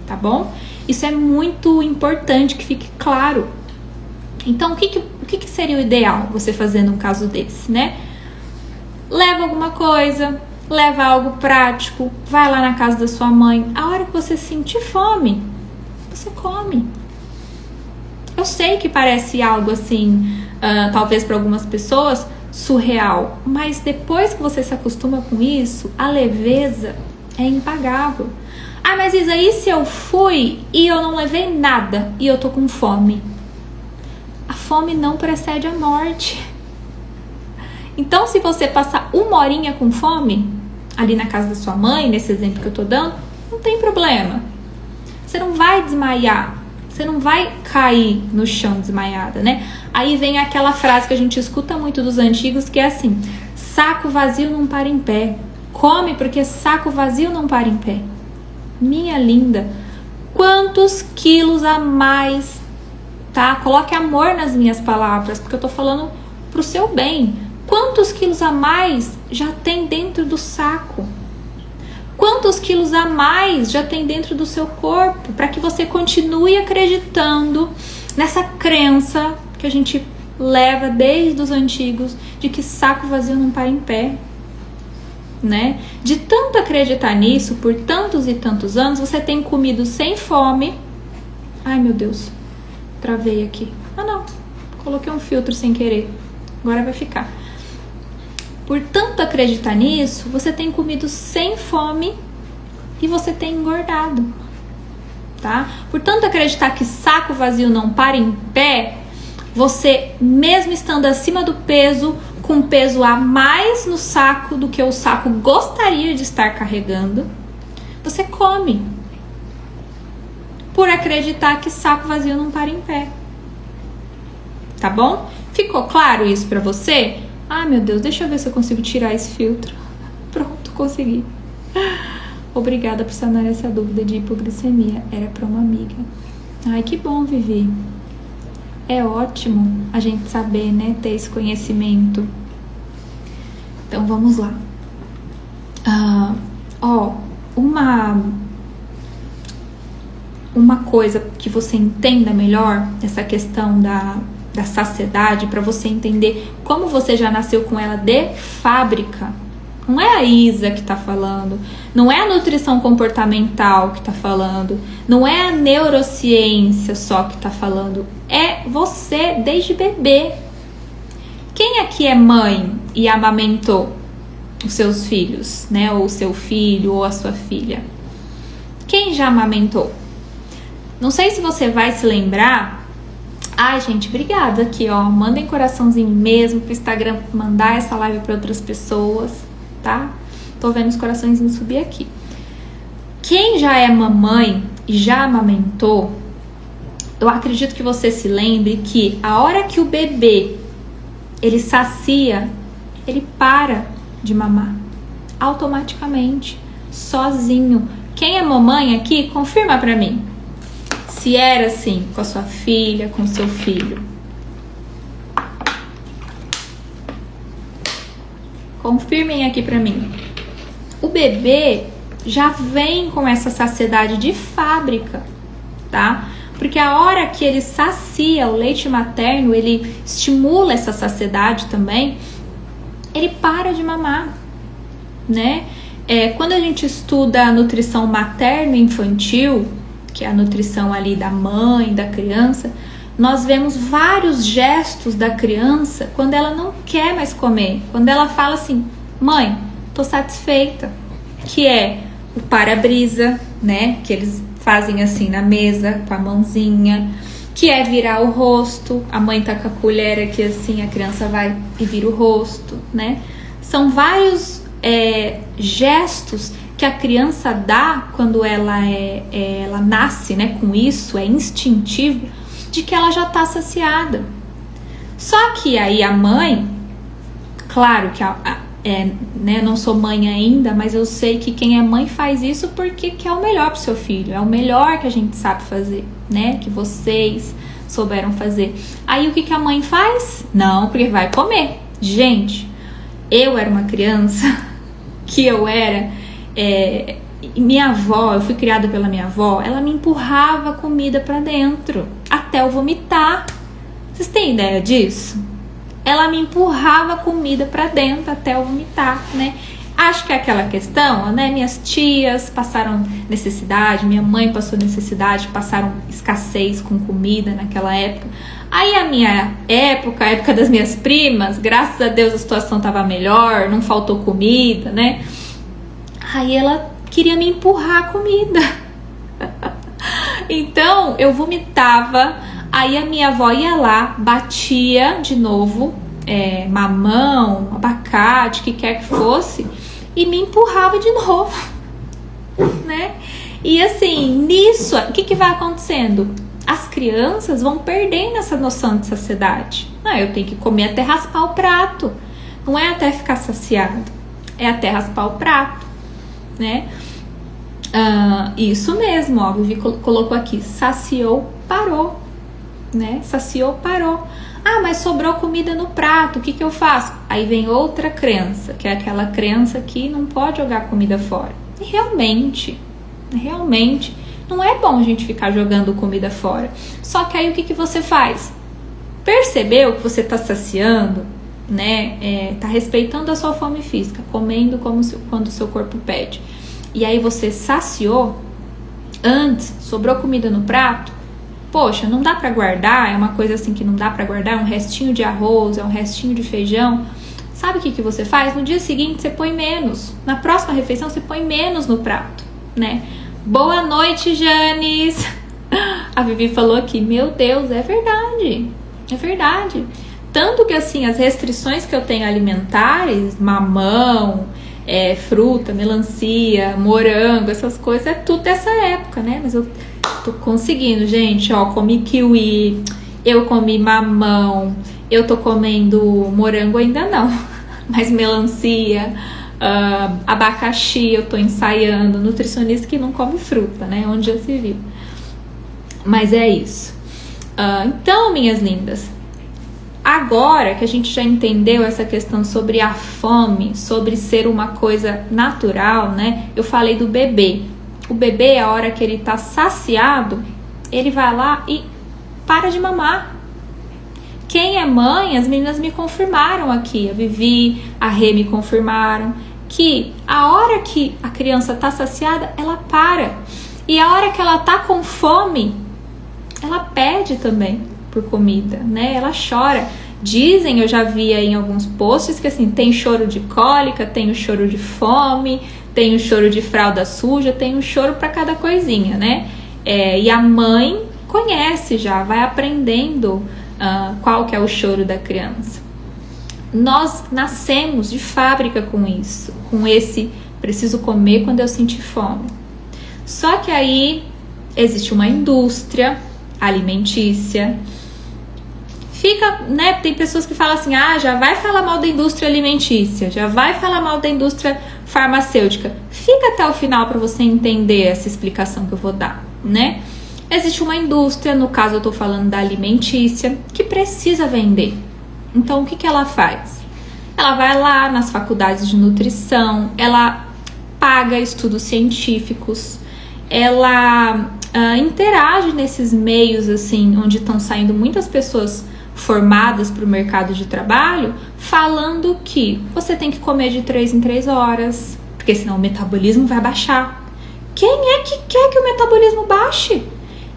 Speaker 1: tá bom? Isso é muito importante que fique claro. Então, o que seria o ideal você fazer num caso desse, né? Leva alguma coisa, leva algo prático, vai lá na casa da sua mãe. A hora que você sentir fome, você come. Eu sei que parece algo assim, talvez para algumas pessoas, surreal, mas depois que você se acostuma com isso, a leveza é impagável. Ah, mas Isa, e se eu fui e eu não levei nada e eu tô com fome? A fome não precede a morte. Então, se você passar 1 horinha com fome, ali na casa da sua mãe, nesse exemplo que eu tô dando, não tem problema. Você não vai desmaiar, você não vai cair no chão desmaiada, né? Aí vem aquela frase que a gente escuta muito dos antigos, que é assim: saco vazio não para em pé. Come porque saco vazio não para em pé. Minha linda, quantos quilos a mais, tá? Coloque amor nas minhas palavras, porque eu tô falando pro seu bem. Quantos quilos a mais já tem dentro do saco? Quantos quilos a mais já tem dentro do seu corpo? Para que você continue acreditando nessa crença que a gente leva desde os antigos, de que saco vazio não para em pé, né? De tanto acreditar nisso por tantos e tantos anos, você tem comido sem fome. Ai, meu Deus, travei aqui. Ah, não, coloquei um filtro sem querer, agora vai ficar. Por tanto acreditar nisso, você tem comido sem fome e você tem engordado, tá? Por tanto acreditar que saco vazio não para em pé, você, mesmo estando acima do peso, com peso a mais no saco do que o saco gostaria de estar carregando, você come. Por acreditar que saco vazio não para em pé. Tá bom? Ficou claro isso pra você? Ah, meu Deus, deixa eu ver se eu consigo tirar esse filtro. Pronto, consegui. Obrigada por sanar essa dúvida de hipoglicemia. Era pra uma amiga. Ai, que bom, Vivi. É ótimo a gente saber, né? Ter esse conhecimento. Então, vamos lá. Uma coisa que você entenda melhor, essa questão da saciedade, para você entender como você já nasceu com ela de fábrica. Não é a Isa que tá falando, não é a nutrição comportamental que tá falando, não é a neurociência só que tá falando, é você desde bebê. Quem aqui é mãe e amamentou os seus filhos, né? Ou o seu filho ou a sua filha? Quem já amamentou? Não sei se você vai se lembrar. Ai, gente, obrigada aqui, ó. Mandem coraçãozinho mesmo pro Instagram mandar essa live para outras pessoas, tá? Tô vendo os coraçõezinhos subir aqui. Quem já é mamãe e já amamentou, eu acredito que você se lembre que a hora que o bebê ele sacia, ele para de mamar automaticamente, sozinho. Quem é mamãe aqui, confirma pra mim se era assim com a sua filha, com o seu filho. Confirmem aqui pra mim. O bebê já vem com essa saciedade de fábrica, tá? Porque a hora que ele sacia, o leite materno, ele estimula essa saciedade também, ele para de mamar, né? Quando a gente estuda a nutrição materno-infantil, que é a nutrição ali da mãe, da criança, nós vemos vários gestos da criança quando ela não quer mais comer. Quando ela fala assim, mãe, tô satisfeita. Que é o para-brisa, né? Que eles fazem assim na mesa, com a mãozinha. Que é virar o rosto. A mãe tá com a colher aqui assim, a criança vai e vira o rosto, né? São vários gestos que a criança dá quando ela nasce, né? Com isso, é instintivo, de que ela já tá saciada. Só que aí a mãe, claro que né, não sou mãe ainda, mas eu sei que quem é mãe faz isso porque quer o melhor pro seu filho, é o melhor que a gente sabe fazer, né, que vocês souberam fazer. Aí o que a mãe faz? Não, porque vai comer. Gente, eu era uma criança que eu era, minha avó, eu fui criada pela minha avó, ela me empurrava comida pra dentro, até eu vomitar. Vocês têm ideia disso? Ela me empurrava comida pra dentro até eu vomitar, né? Acho que é aquela questão, né? Minhas tias passaram necessidade, minha mãe passou necessidade, passaram escassez com comida naquela época. Aí a minha época, a época das minhas primas, graças a Deus a situação tava melhor, não faltou comida, né? Aí ela queria me empurrar a comida. Então eu vomitava. Aí a minha avó ia lá, batia de novo, mamão, abacate, o que quer que fosse, e me empurrava de novo, né? E assim, nisso, o que vai acontecendo? As crianças vão perdendo essa noção de saciedade. Eu tenho que comer até raspar o prato. Não é até ficar saciado, é até raspar o prato, né? Isso mesmo, ó, a Vivi colocou aqui, saciou, parou. Né? Saciou, parou. Mas sobrou comida no prato, o que eu faço? Aí vem outra crença, que é aquela crença que não pode jogar comida fora. E realmente, não é bom a gente ficar jogando comida fora. Só que aí o que você faz? Percebeu que você tá saciando, né? Tá respeitando a sua fome física, comendo quando o seu corpo pede. E aí você saciou, antes sobrou comida no prato. Poxa, não dá pra guardar, é uma coisa assim que não dá pra guardar, é um restinho de arroz, é um restinho de feijão. Sabe o que você faz? No dia seguinte você põe menos. Na próxima refeição você põe menos no prato, né? Boa noite, Janis! A Vivi falou aqui, meu Deus, é verdade. É verdade. Tanto que assim, as restrições que eu tenho alimentares, mamão, fruta, melancia, morango, essas coisas, é tudo dessa época, né? Mas eu tô conseguindo, gente, ó, comi kiwi, eu comi mamão, eu tô comendo morango ainda não, mas melancia, abacaxi, eu tô ensaiando, nutricionista que não come fruta, né, onde já se viu, mas é isso. Então, minhas lindas, agora que a gente já entendeu essa questão sobre a fome, sobre ser uma coisa natural, né, eu falei do bebê. O bebê, a hora que ele tá saciado, ele vai lá e para de mamar. Quem é mãe, as meninas me confirmaram aqui, a Vivi, a Rê me confirmaram, que a hora que a criança tá saciada, ela para. E a hora que ela tá com fome, ela pede também por comida, né? Ela chora. Dizem, eu já vi aí em alguns posts, que assim, tem choro de cólica, tem o choro de fome, tem o choro de fralda suja, tem um choro para cada coisinha, né? E a mãe conhece já, vai aprendendo qual que é o choro da criança. Nós nascemos de fábrica com isso, com esse preciso comer quando eu sentir fome. Só que aí existe uma indústria alimentícia. Fica, né? Tem pessoas que falam assim, já vai falar mal da indústria alimentícia, já vai falar mal da indústria farmacêutica. Fica até o final para você entender essa explicação que eu vou dar, né? Existe uma indústria, no caso eu tô falando da alimentícia, que precisa vender. Então o que ela faz? Ela vai lá nas faculdades de nutrição, ela paga estudos científicos, ela interage nesses meios assim, onde estão saindo muitas pessoas formadas para o mercado de trabalho, falando que você tem que comer de 3 em 3 horas, porque senão o metabolismo vai baixar. Quem é que quer que o metabolismo baixe?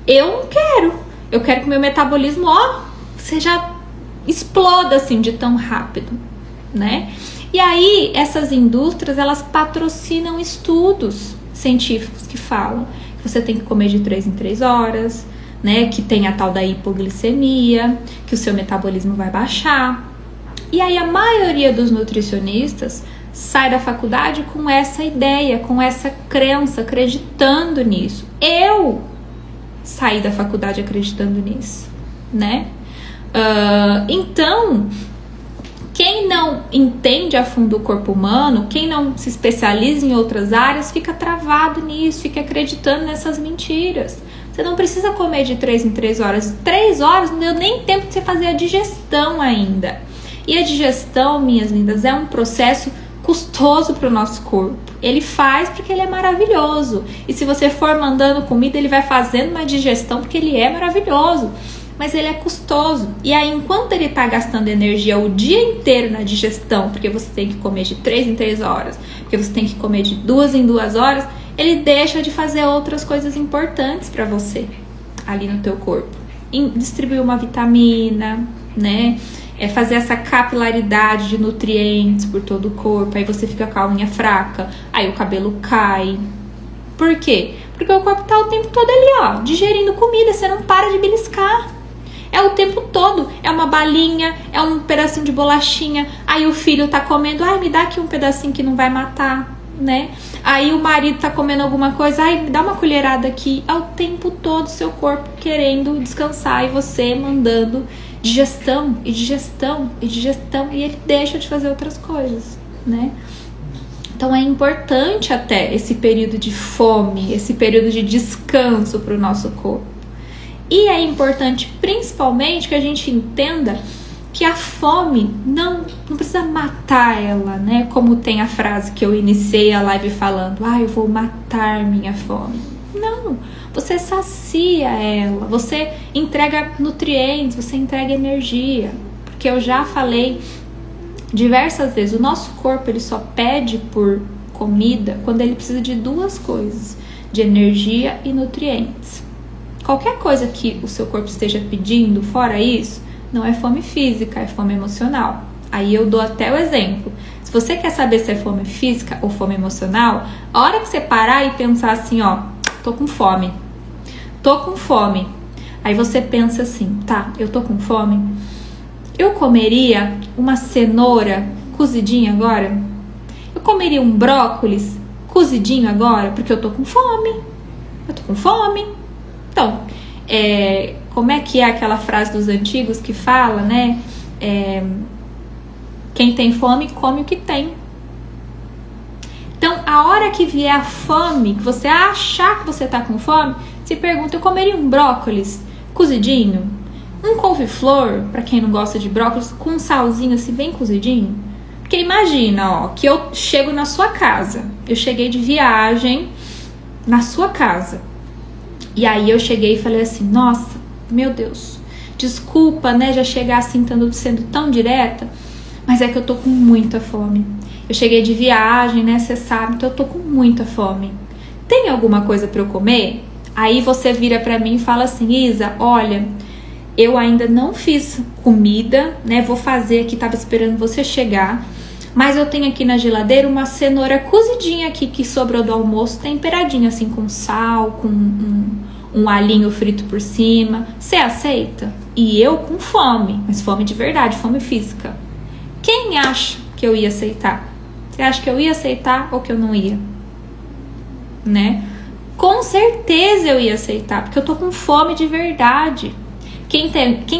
Speaker 1: Eu não quero. Eu quero que o meu metabolismo, seja exploda assim de tão rápido, né? E aí, essas indústrias, elas patrocinam estudos científicos que falam que você tem que comer de 3 em 3 horas, né? Que tem a tal da hipoglicemia, que o seu metabolismo vai baixar. E aí, a maioria dos nutricionistas sai da faculdade com essa ideia, com essa crença, acreditando nisso. Eu saí da faculdade acreditando nisso, né? Então, quem não entende a fundo o corpo humano, quem não se especializa em outras áreas, fica travado nisso, fica acreditando nessas mentiras. Você não precisa comer de 3 em 3 horas. 3 horas não deu nem tempo de você fazer a digestão ainda. E a digestão, minhas lindas, é um processo custoso para o nosso corpo. Ele faz porque ele é maravilhoso. E se você for mandando comida, ele vai fazendo uma digestão porque ele é maravilhoso. Mas ele é custoso. E aí, enquanto ele está gastando energia o dia inteiro na digestão, porque você tem que comer de 3 em 3 horas, porque você tem que comer de 2 em 2 horas, ele deixa de fazer outras coisas importantes para você ali no teu corpo. Distribuir uma vitamina, né? Fazer essa capilaridade de nutrientes por todo o corpo. Aí você fica com a unha fraca, aí o cabelo cai. Por quê? Porque o corpo tá o tempo todo ali, ó, digerindo comida, você não para de beliscar. É o tempo todo, é uma balinha, é um pedacinho de bolachinha. Aí o filho tá comendo, ai, me dá aqui um pedacinho que não vai matar, né? Aí o marido tá comendo alguma coisa, ai, me dá uma colherada aqui. É o tempo todo seu corpo querendo descansar e você mandando digestão e digestão e digestão, e ele deixa de fazer outras coisas, né? Então é importante até esse período de fome, esse período de descanso para o nosso corpo. E é importante principalmente que a gente entenda que a fome não precisa matar ela, né? Como tem a frase que eu iniciei a live falando, eu vou matar minha fome. Não, você sacia ela, você entrega nutrientes, você entrega energia. Porque eu já falei diversas vezes, o nosso corpo ele só pede por comida quando ele precisa de 2 coisas, de energia e nutrientes. Qualquer coisa que o seu corpo esteja pedindo, fora isso, não é fome física, é fome emocional. Aí eu dou até o exemplo. Se você quer saber se é fome física ou fome emocional, a hora que você parar e pensar assim, ó, tô com fome. Tô com fome. Aí você pensa assim, tá, eu tô com fome. Eu comeria uma cenoura cozidinha agora? Eu comeria um brócolis cozidinho agora? Porque eu tô com fome. Eu tô com fome. Então, como é que é aquela frase dos antigos que fala, né? Quem tem fome, come o que tem. Então, a hora que vier a fome, que você achar que você tá com fome, se pergunta, eu comeria um brócolis cozidinho? Um couve-flor, para quem não gosta de brócolis, com um salzinho assim bem cozidinho? Porque imagina, ó, que eu chego na sua casa. Eu cheguei de viagem na sua casa. E aí eu cheguei e falei assim, nossa, meu Deus, desculpa, né, já chegar assim, sendo tão direta, mas é que eu tô com muita fome. Eu cheguei de viagem, né, você sabe, então eu tô com muita fome. Tem alguma coisa para eu comer? Aí você vira pra mim e fala assim, Isa, olha, eu ainda não fiz comida, né, vou fazer aqui, tava esperando você chegar, mas eu tenho aqui na geladeira uma cenoura cozidinha aqui que sobrou do almoço, temperadinha assim com sal, com um alhinho frito por cima. Você aceita? E eu com fome, mas fome de verdade, fome física. Quem acha que eu ia aceitar? Você acha que eu ia aceitar ou que eu não ia? Né? Com certeza eu ia aceitar, porque eu tô com fome de verdade. Quem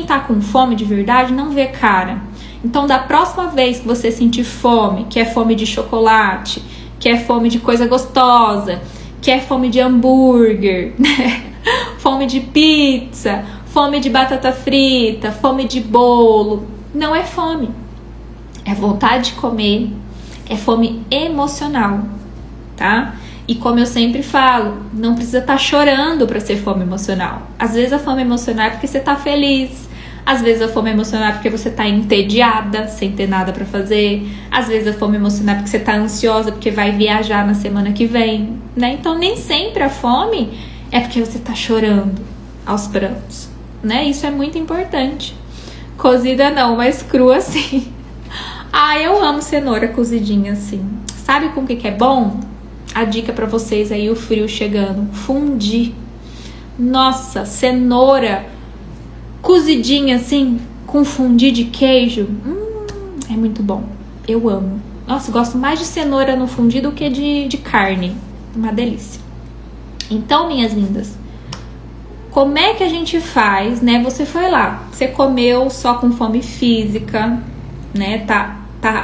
Speaker 1: tá com fome de verdade não vê cara. Então, da próxima vez que você sentir fome, que é fome de chocolate, que é fome de coisa gostosa, que é fome de hambúrguer, né? Fome de pizza, fome de batata frita, fome de bolo, não é fome. É vontade de comer, é fome emocional, tá? E como eu sempre falo, não precisa estar chorando para ser fome emocional. Às vezes a fome emocional é porque você tá feliz. Às vezes a fome emocional é porque você tá entediada, sem ter nada pra fazer. Às vezes a fome emocional é porque você tá ansiosa, porque vai viajar na semana que vem, né? Então nem sempre a fome é porque você tá chorando aos prantos, né? Isso é muito importante. Cozida não, mas crua sim. Eu amo cenoura cozidinha assim. Sabe com o que é bom? A dica pra vocês aí, o frio chegando. Fundir. Nossa, cenoura cozidinha assim, com fondue de queijo. É muito bom. Eu amo. Nossa, gosto mais de cenoura no fondue do que de carne. Uma delícia. Então, minhas lindas, como é que a gente faz, né? Você foi lá, você comeu só com fome física, né? Tá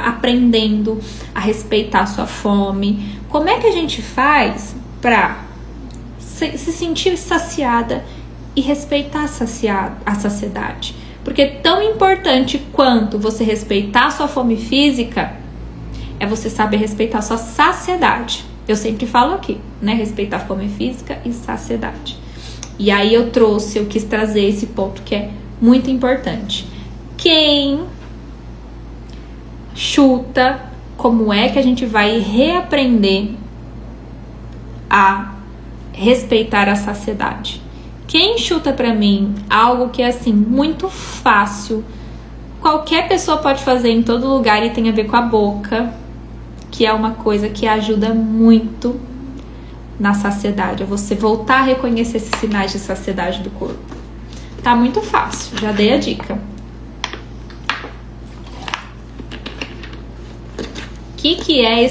Speaker 1: aprendendo a respeitar a sua fome. Como é que a gente faz pra se sentir saciada e respeitar a saciedade? Porque tão importante quanto você respeitar a sua fome física é você saber respeitar a sua saciedade. Eu sempre falo aqui, né? Respeitar a fome física e saciedade. E aí eu quis trazer esse ponto que é muito importante. Quem chuta como é que a gente vai reaprender a respeitar a saciedade? Quem chuta pra mim algo que é assim, muito fácil, qualquer pessoa pode fazer em todo lugar e tem a ver com a boca, que é uma coisa que ajuda muito na saciedade, é você voltar a reconhecer esses sinais de saciedade do corpo. Tá muito fácil, já dei a dica. O que é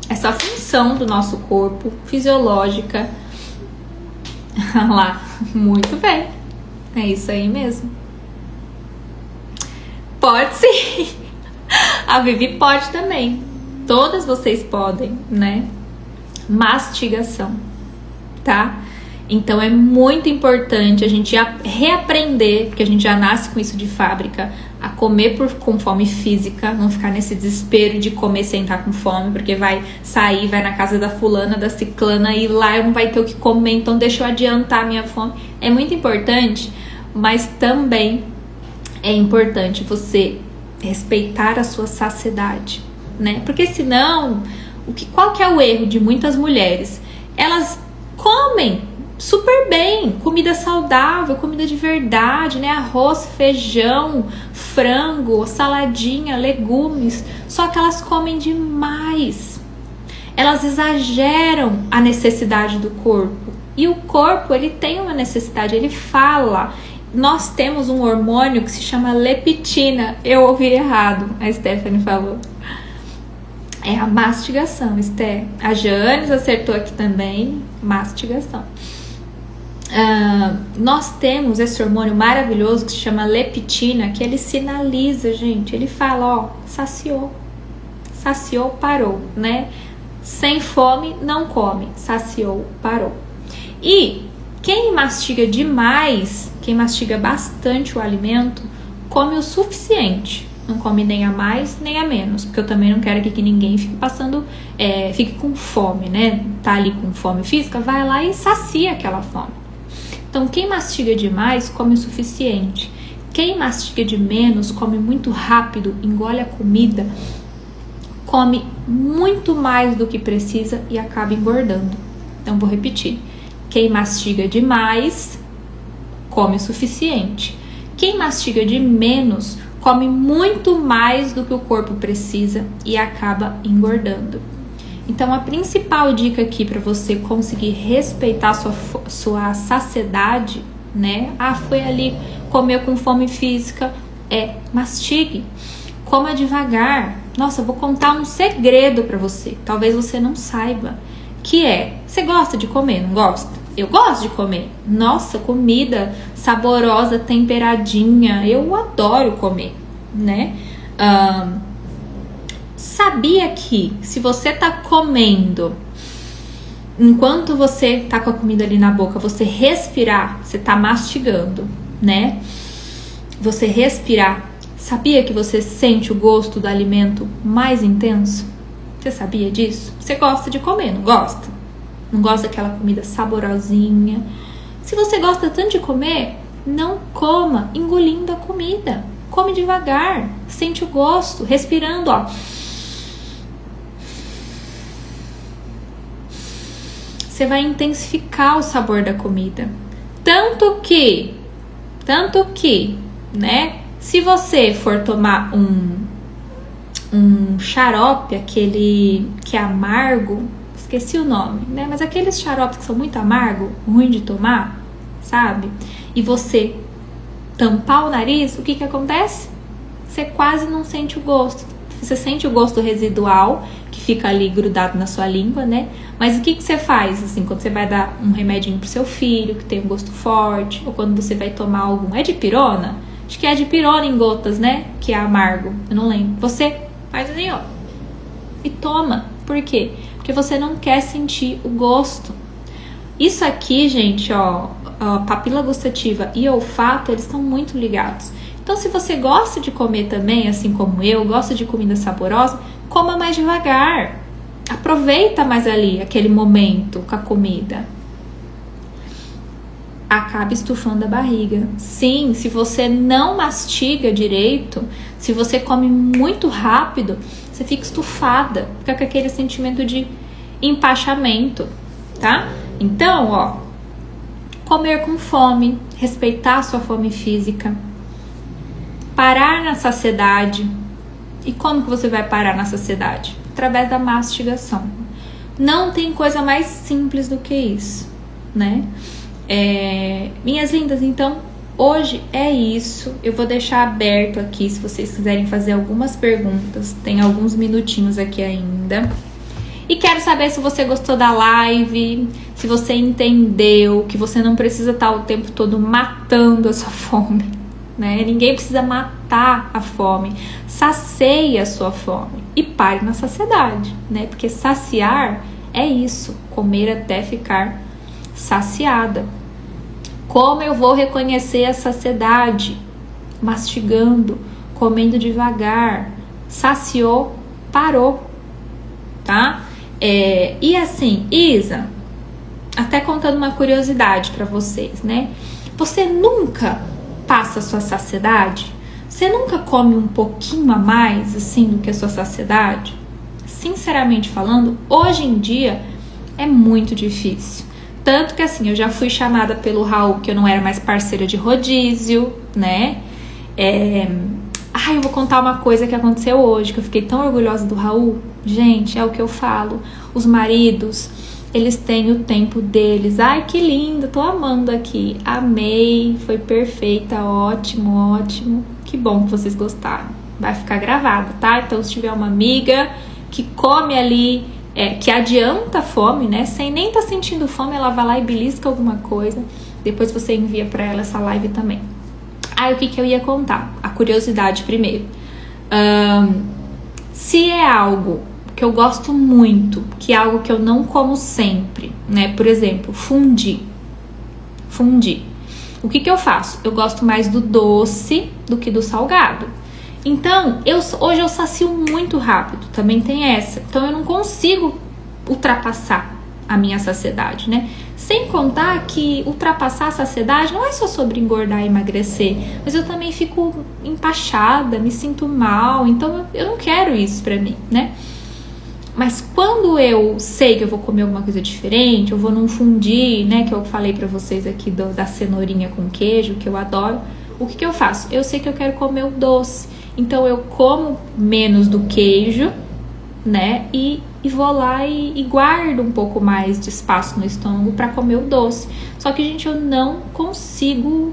Speaker 1: essa função do nosso corpo fisiológica? Lá, muito bem. É isso aí mesmo. Pode sim. A Vivi pode também. Todas vocês podem, né? Mastigação, tá? Então é muito importante a gente reaprender, porque a gente já nasce com isso de fábrica, a comer com fome física, não ficar nesse desespero de comer sem estar com fome, porque vai sair, vai na casa da fulana, da ciclana e lá eu não vai ter o que comer, então deixa eu adiantar a minha fome. É muito importante, mas também é importante você respeitar a sua saciedade, né? Porque senão, qual que é o erro de muitas mulheres? Elas comem super bem, comida saudável, comida de verdade, né? Arroz, feijão, frango, saladinha, legumes, só que elas comem demais. Elas exageram a necessidade do corpo. E o corpo, ele tem uma necessidade, ele fala. Nós temos um hormônio que se chama leptina. Eu ouvi errado, a Stephanie falou. É a mastigação, Esther. A Janes acertou aqui também, mastigação. Nós temos esse hormônio maravilhoso que se chama leptina, que ele sinaliza, gente. Ele fala, ó, saciou, parou, né? Sem fome, não come. Saciou, parou. E quem mastiga demais, quem mastiga bastante o alimento, come o suficiente. Não come nem a mais, nem a menos. Porque eu também não quero que ninguém fique fique com fome, né? Tá ali com fome física, vai lá e sacia aquela fome. Então, quem mastiga demais, come o suficiente. Quem mastiga de menos, come muito rápido, engole a comida, come muito mais do que precisa e acaba engordando. Então, vou repetir. Quem mastiga demais, come o suficiente. Quem mastiga de menos, come muito mais do que o corpo precisa e acaba engordando. Então, a principal dica aqui para você conseguir respeitar sua saciedade, né? Foi ali, comeu com fome física, mastigue. Coma devagar. Nossa, eu vou contar um segredo para você. Talvez você não saiba. Que você gosta de comer, não gosta? Eu gosto de comer. Nossa, comida saborosa, temperadinha. Eu adoro comer, né? Sabia que se você tá comendo, enquanto você tá com a comida ali na boca, você respirar, você tá mastigando, né? Você respirar, sabia que você sente o gosto do alimento mais intenso? Você sabia disso? Você gosta de comer, não gosta? Não gosta daquela comida saborosinha? Se você gosta tanto de comer, não coma engolindo a comida. Come devagar, sente o gosto, respirando, ó. Você vai intensificar o sabor da comida. Tanto que, né? Se você for tomar um xarope, aquele que é amargo, esqueci o nome, né? Mas aqueles xaropes que são muito amargo, ruim de tomar, sabe? E você tampar o nariz, o que que acontece? Você quase não sente o gosto. Você sente o gosto residual, que fica ali grudado na sua língua, né? Mas o que que você faz, assim, quando você vai dar um remedinho pro seu filho, que tem um gosto forte, ou quando você vai tomar algum... É dipirona? Acho que é dipirona em gotas, né? Que é amargo, eu não lembro. Você faz assim, ó, e toma. Por quê? Porque você não quer sentir o gosto. Isso aqui, gente, ó, a papila gustativa e olfato, eles estão muito ligados. Então, se você gosta de comer também, assim como eu, gosta de comida saborosa, coma mais devagar. Aproveita mais ali aquele momento com a comida. Acaba estufando a barriga. Sim, se você não mastiga direito, se você come muito rápido, você fica estufada, fica com aquele sentimento de empachamento, tá? Então, ó, comer com fome, respeitar a sua fome física, parar na saciedade. E como que você vai parar na saciedade? Através da mastigação. Não tem coisa mais simples do que isso, né? Minhas lindas, então hoje é isso. Eu vou deixar aberto aqui se vocês quiserem fazer algumas perguntas. Tem alguns minutinhos aqui ainda. E quero saber se você gostou da live, se você entendeu que você não precisa estar o tempo todo matando a sua fome, né? Ninguém precisa matar a fome. Sacia a sua fome e pare na saciedade, né? Porque saciar é isso, comer até ficar saciada. Como eu vou reconhecer a saciedade? Mastigando, comendo devagar. Saciou, parou, tá? E assim, Isa, até contando uma curiosidade para vocês, né? Você nunca passa a sua saciedade? Você nunca come um pouquinho a mais, assim, do que a sua saciedade? Sinceramente falando, hoje em dia é muito difícil. Tanto que assim, eu já fui chamada pelo Raul, que eu não era mais parceira de rodízio, né? Eu vou contar uma coisa que aconteceu hoje, que eu fiquei tão orgulhosa do Raul. Gente, é o que eu falo. Os maridos, eles têm o tempo deles. Ai, que lindo, tô amando aqui. Amei, foi perfeita, ótimo, ótimo. Que bom que vocês gostaram. Vai ficar gravado, tá? Então, se tiver uma amiga que come ali... que adianta a fome, né? Sem nem estar sentindo fome, ela vai lá e belisca alguma coisa. Depois você envia pra ela essa live também. Aí o que eu ia contar? A curiosidade primeiro. Se é algo que eu gosto muito, que é algo que eu não como sempre, né? Por exemplo, fundi. O que eu faço? Eu gosto mais do doce do que do salgado. Então, hoje eu sacio muito rápido, também tem essa. Então, eu não consigo ultrapassar a minha saciedade, né? Sem contar que ultrapassar a saciedade não é só sobre engordar e emagrecer, mas eu também fico empachada, me sinto mal, então eu não quero isso pra mim, né? Mas quando eu sei que eu vou comer alguma coisa diferente, eu vou num fundi, né, que eu falei pra vocês aqui da cenourinha com queijo, que eu adoro, o que eu faço? Eu sei que eu quero comer o doce. Então eu como menos do queijo, né? E vou lá e guardo um pouco mais de espaço no estômago para comer o doce. Só que, gente, eu não consigo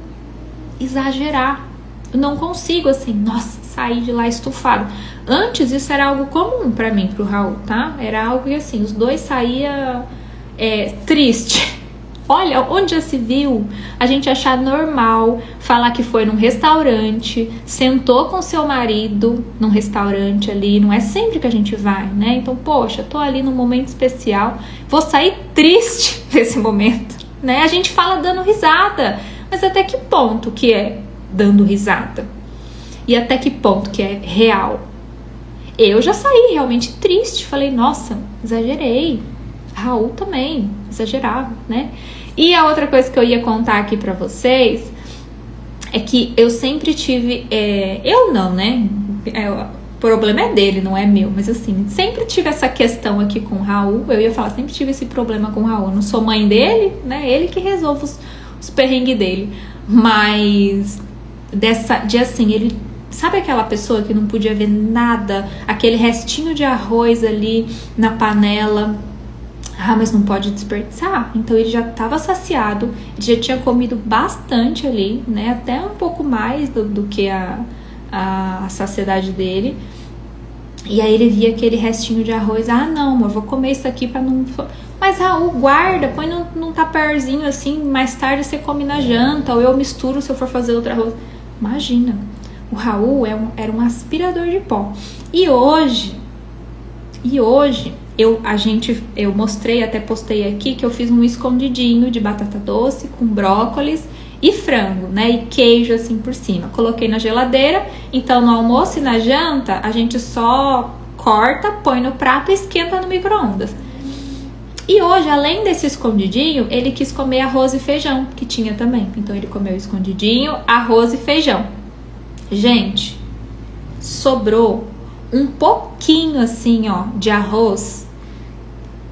Speaker 1: exagerar. Eu não consigo, assim, nossa, sair de lá estufado. Antes isso era algo comum para mim, pro Raul, tá? Era algo que, assim, os dois saíam triste. Olha, onde já se viu a gente achar normal falar que foi num restaurante, sentou com seu marido num restaurante ali, não é sempre que a gente vai, né? Então, poxa, tô ali num momento especial, vou sair triste nesse momento, né? A gente fala dando risada, mas até que ponto que é dando risada? E até que ponto que é real? Eu já saí realmente triste, falei, nossa, exagerei. Raul também exagerava, né? E a outra coisa que eu ia contar aqui pra vocês é que eu sempre tive... eu não, né? O problema é dele, não é meu. Mas assim, sempre tive essa questão aqui com o Raul. Eu ia falar, sempre tive esse problema com o Raul. Eu não sou mãe dele, né? Ele que resolve os perrengues dele. Mas... assim, ele Sabe aquela pessoa que não podia ver nada, aquele restinho de arroz ali na panela? Ah, mas não pode desperdiçar. Então ele já estava saciado, ele já tinha comido bastante ali, né? Até um pouco mais do que a saciedade dele. E aí ele via aquele restinho de arroz. Ah, não, amor, vou comer isso aqui pra não... Mas, Raul, guarda, põe num taperzinho assim, mais tarde você come na janta, ou eu misturo se eu for fazer outro arroz. Imagina, o Raul era um aspirador de pó. E hoje, eu mostrei, até postei aqui, que eu fiz um escondidinho de batata doce com brócolis e frango, né, e queijo assim por cima. Coloquei na geladeira, então no almoço e na janta a gente só corta, põe no prato e esquenta no micro-ondas. E hoje, além desse escondidinho, ele quis comer arroz e feijão, que tinha também. Então ele comeu escondidinho, arroz e feijão. Gente, sobrou um pouquinho assim, ó, de arroz.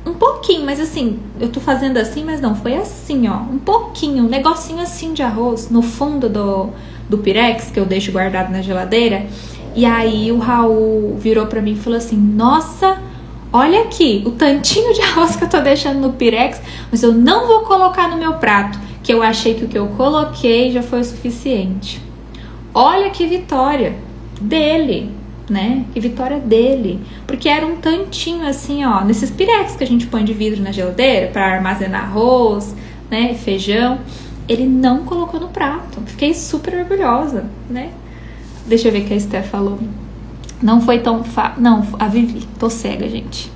Speaker 1: Um pouquinho, mas assim, eu tô fazendo assim, mas não, foi assim, ó, um pouquinho, um negocinho assim de arroz no fundo do pirex, que eu deixo guardado na geladeira. E aí o Raul virou pra mim e falou assim, nossa, olha aqui, o tantinho de arroz que eu tô deixando no pirex, mas eu não vou colocar no meu prato, que eu achei que o que eu coloquei já foi o suficiente. Olha que vitória dele, né? Que vitória dele. Porque era um tantinho assim, ó, nesses pirex que a gente põe de vidro na geladeira para armazenar arroz, né, feijão. Ele não colocou no prato. Fiquei super orgulhosa, né? Deixa eu ver o que a Esté falou. Não foi tão fácil. Não, a Vivi, tô cega, gente.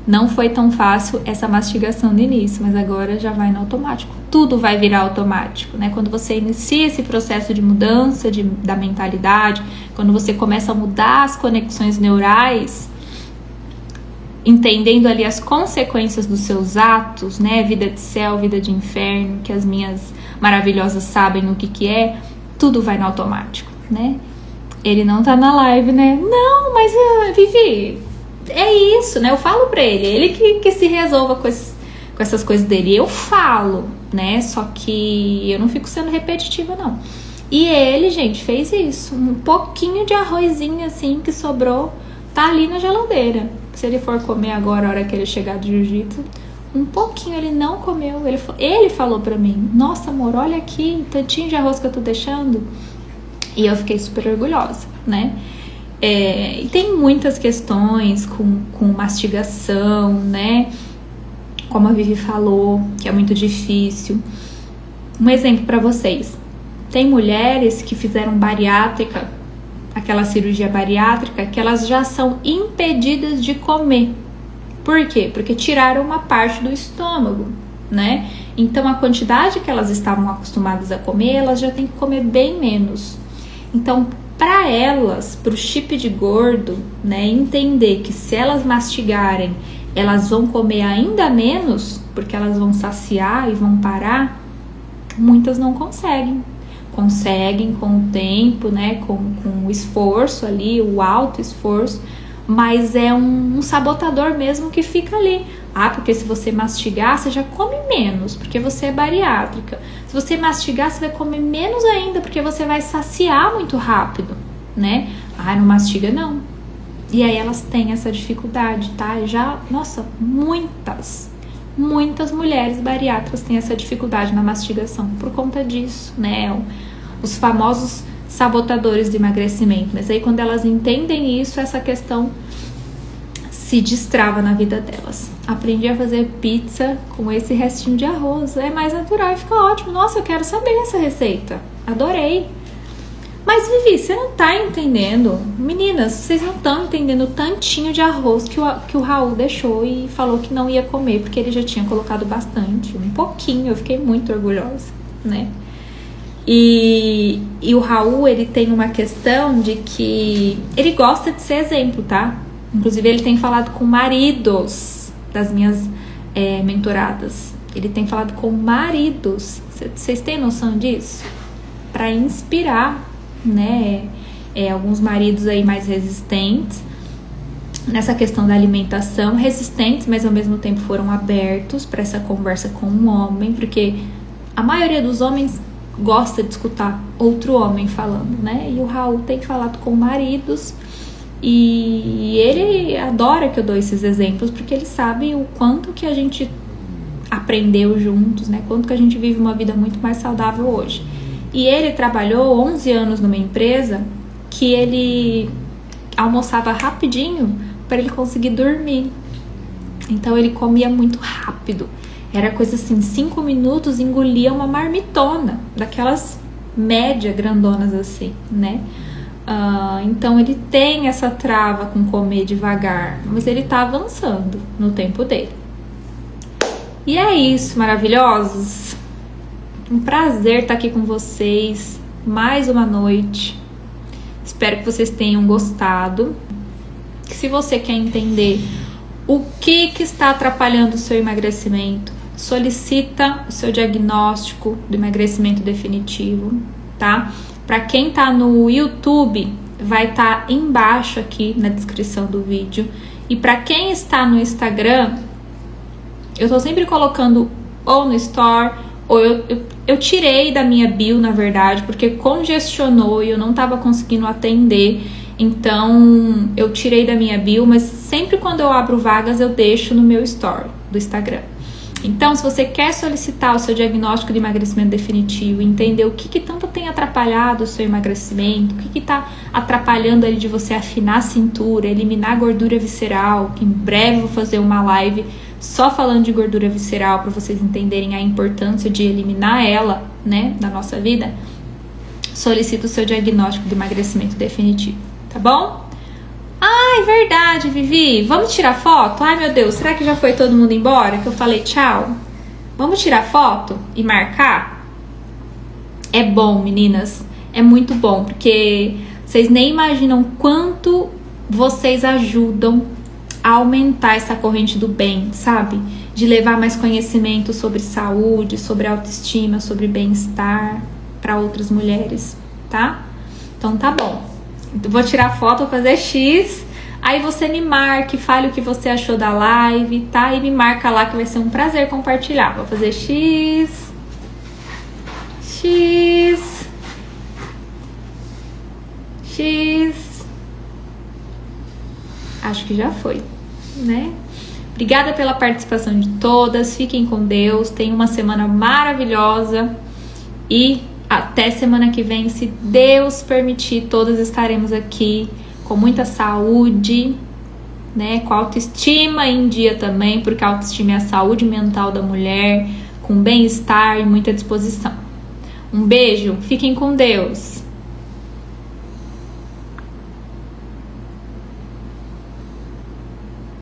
Speaker 1: Não foi tão fácil essa mastigação no início, mas agora já vai no automático. Tudo vai virar automático, né? Quando você inicia esse processo de mudança da mentalidade, quando você começa a mudar as conexões neurais, entendendo ali as consequências dos seus atos, né? Vida de céu, vida de inferno, que as minhas maravilhosas sabem o que é, tudo vai no automático, né? Ele não tá na live, né? Não, mas Vivi, é isso, né? Eu falo pra ele que se resolva com essas coisas dele. Eu falo, né? Só que eu não fico sendo repetitiva, não. E ele, gente, fez isso. Um pouquinho de arrozinho, assim, que sobrou, tá ali na geladeira. Se ele for comer agora, a hora que ele chegar do jiu-jitsu, um pouquinho ele não comeu. Ele falou pra mim, nossa, amor, olha aqui, tantinho de arroz que eu tô deixando. E eu fiquei super orgulhosa, né? E tem muitas questões com mastigação, né? Como a Vivi falou, que é muito difícil. Um exemplo para vocês. Tem mulheres que fizeram bariátrica, aquela cirurgia bariátrica, que elas já são impedidas de comer. Por quê? Porque tiraram uma parte do estômago, né? Então a quantidade que elas estavam acostumadas a comer, elas já têm que comer bem menos. Então, para elas, para o chip de gordo, né, entender que se elas mastigarem, elas vão comer ainda menos, porque elas vão saciar e vão parar, muitas não conseguem. Conseguem com o tempo, né, com o esforço ali, o alto esforço, mas é um sabotador mesmo que fica ali. Ah, porque se você mastigar, você já come menos, porque você é bariátrica. Se você mastigar, você vai comer menos ainda, porque você vai saciar muito rápido, né? Ah, não mastiga não. E aí elas têm essa dificuldade, tá? Já, nossa, muitas mulheres bariátricas têm essa dificuldade na mastigação por conta disso, né? Os famosos sabotadores de emagrecimento. Mas aí quando elas entendem isso, essa questão se destrava na vida delas. Aprendi a fazer pizza com esse restinho de arroz. É mais natural e fica ótimo. Nossa, eu quero saber essa receita. Adorei. Mas, Vivi, você não tá entendendo. Meninas, vocês não estão entendendo o tantinho de arroz que o Raul deixou e falou que não ia comer, porque ele já tinha colocado bastante. Um pouquinho, eu fiquei muito orgulhosa, né? E o Raul, ele tem uma questão de que ele gosta de ser exemplo, tá? Inclusive, ele tem falado com maridos das minhas mentoradas. Ele tem falado com maridos. Vocês têm noção disso? Para inspirar, né? Alguns maridos aí mais resistentes nessa questão da alimentação. Resistentes, mas ao mesmo tempo foram abertos para essa conversa com um homem. Porque a maioria dos homens gosta de escutar outro homem falando, né? E o Raul tem falado com maridos e ele adora que eu dou esses exemplos, porque ele sabe o quanto que a gente aprendeu juntos, né? Quanto que a gente vive uma vida muito mais saudável hoje. E ele trabalhou 11 anos numa empresa que ele almoçava rapidinho para ele conseguir dormir. Então ele comia muito rápido. Era coisa assim, 5 minutos engolia uma marmitona, daquelas média grandonas assim, né? Então ele tem essa trava com comer devagar, mas ele tá avançando no tempo dele. E é isso, maravilhosos. Um prazer estar aqui com vocês mais uma noite. Espero que vocês tenham gostado. Se você quer entender o que está atrapalhando o seu emagrecimento, solicita o seu diagnóstico do emagrecimento definitivo, tá? Para quem tá no YouTube, vai estar embaixo aqui na descrição do vídeo. E para quem está no Instagram, eu tô sempre colocando ou no Store, ou eu tirei da minha bio, na verdade, porque congestionou e eu não tava conseguindo atender. Então, eu tirei da minha bio, mas sempre quando eu abro vagas, eu deixo no meu Store do Instagram. Então, se você quer solicitar o seu diagnóstico de emagrecimento definitivo, entender o que tanto tem atrapalhado o seu emagrecimento, o que tá atrapalhando ali de você afinar a cintura, eliminar a gordura visceral, que em breve eu vou fazer uma live só falando de gordura visceral para vocês entenderem a importância de eliminar ela, né, da nossa vida, solicita o seu diagnóstico de emagrecimento definitivo, tá bom? Ai, verdade, Vivi, vamos tirar foto? Ai, meu Deus, será que já foi todo mundo embora? Que eu falei tchau? Vamos tirar foto e marcar? É bom, meninas, é muito bom, porque vocês nem imaginam quanto vocês ajudam a aumentar essa corrente do bem, sabe? De levar mais conhecimento sobre saúde, sobre autoestima, sobre bem-estar para outras mulheres, tá? Então tá bom. Vou tirar foto, vou fazer X, aí você me marque, fale o que você achou da live, tá? E me marca lá que vai ser um prazer compartilhar. Vou fazer X, X, X. Acho que já foi, né? Obrigada pela participação de todas, fiquem com Deus, tenham uma semana maravilhosa e até semana que vem, se Deus permitir, todas estaremos aqui com muita saúde, né? Com autoestima em dia também, porque a autoestima é a saúde mental da mulher, com bem-estar e muita disposição. Um beijo, fiquem com Deus!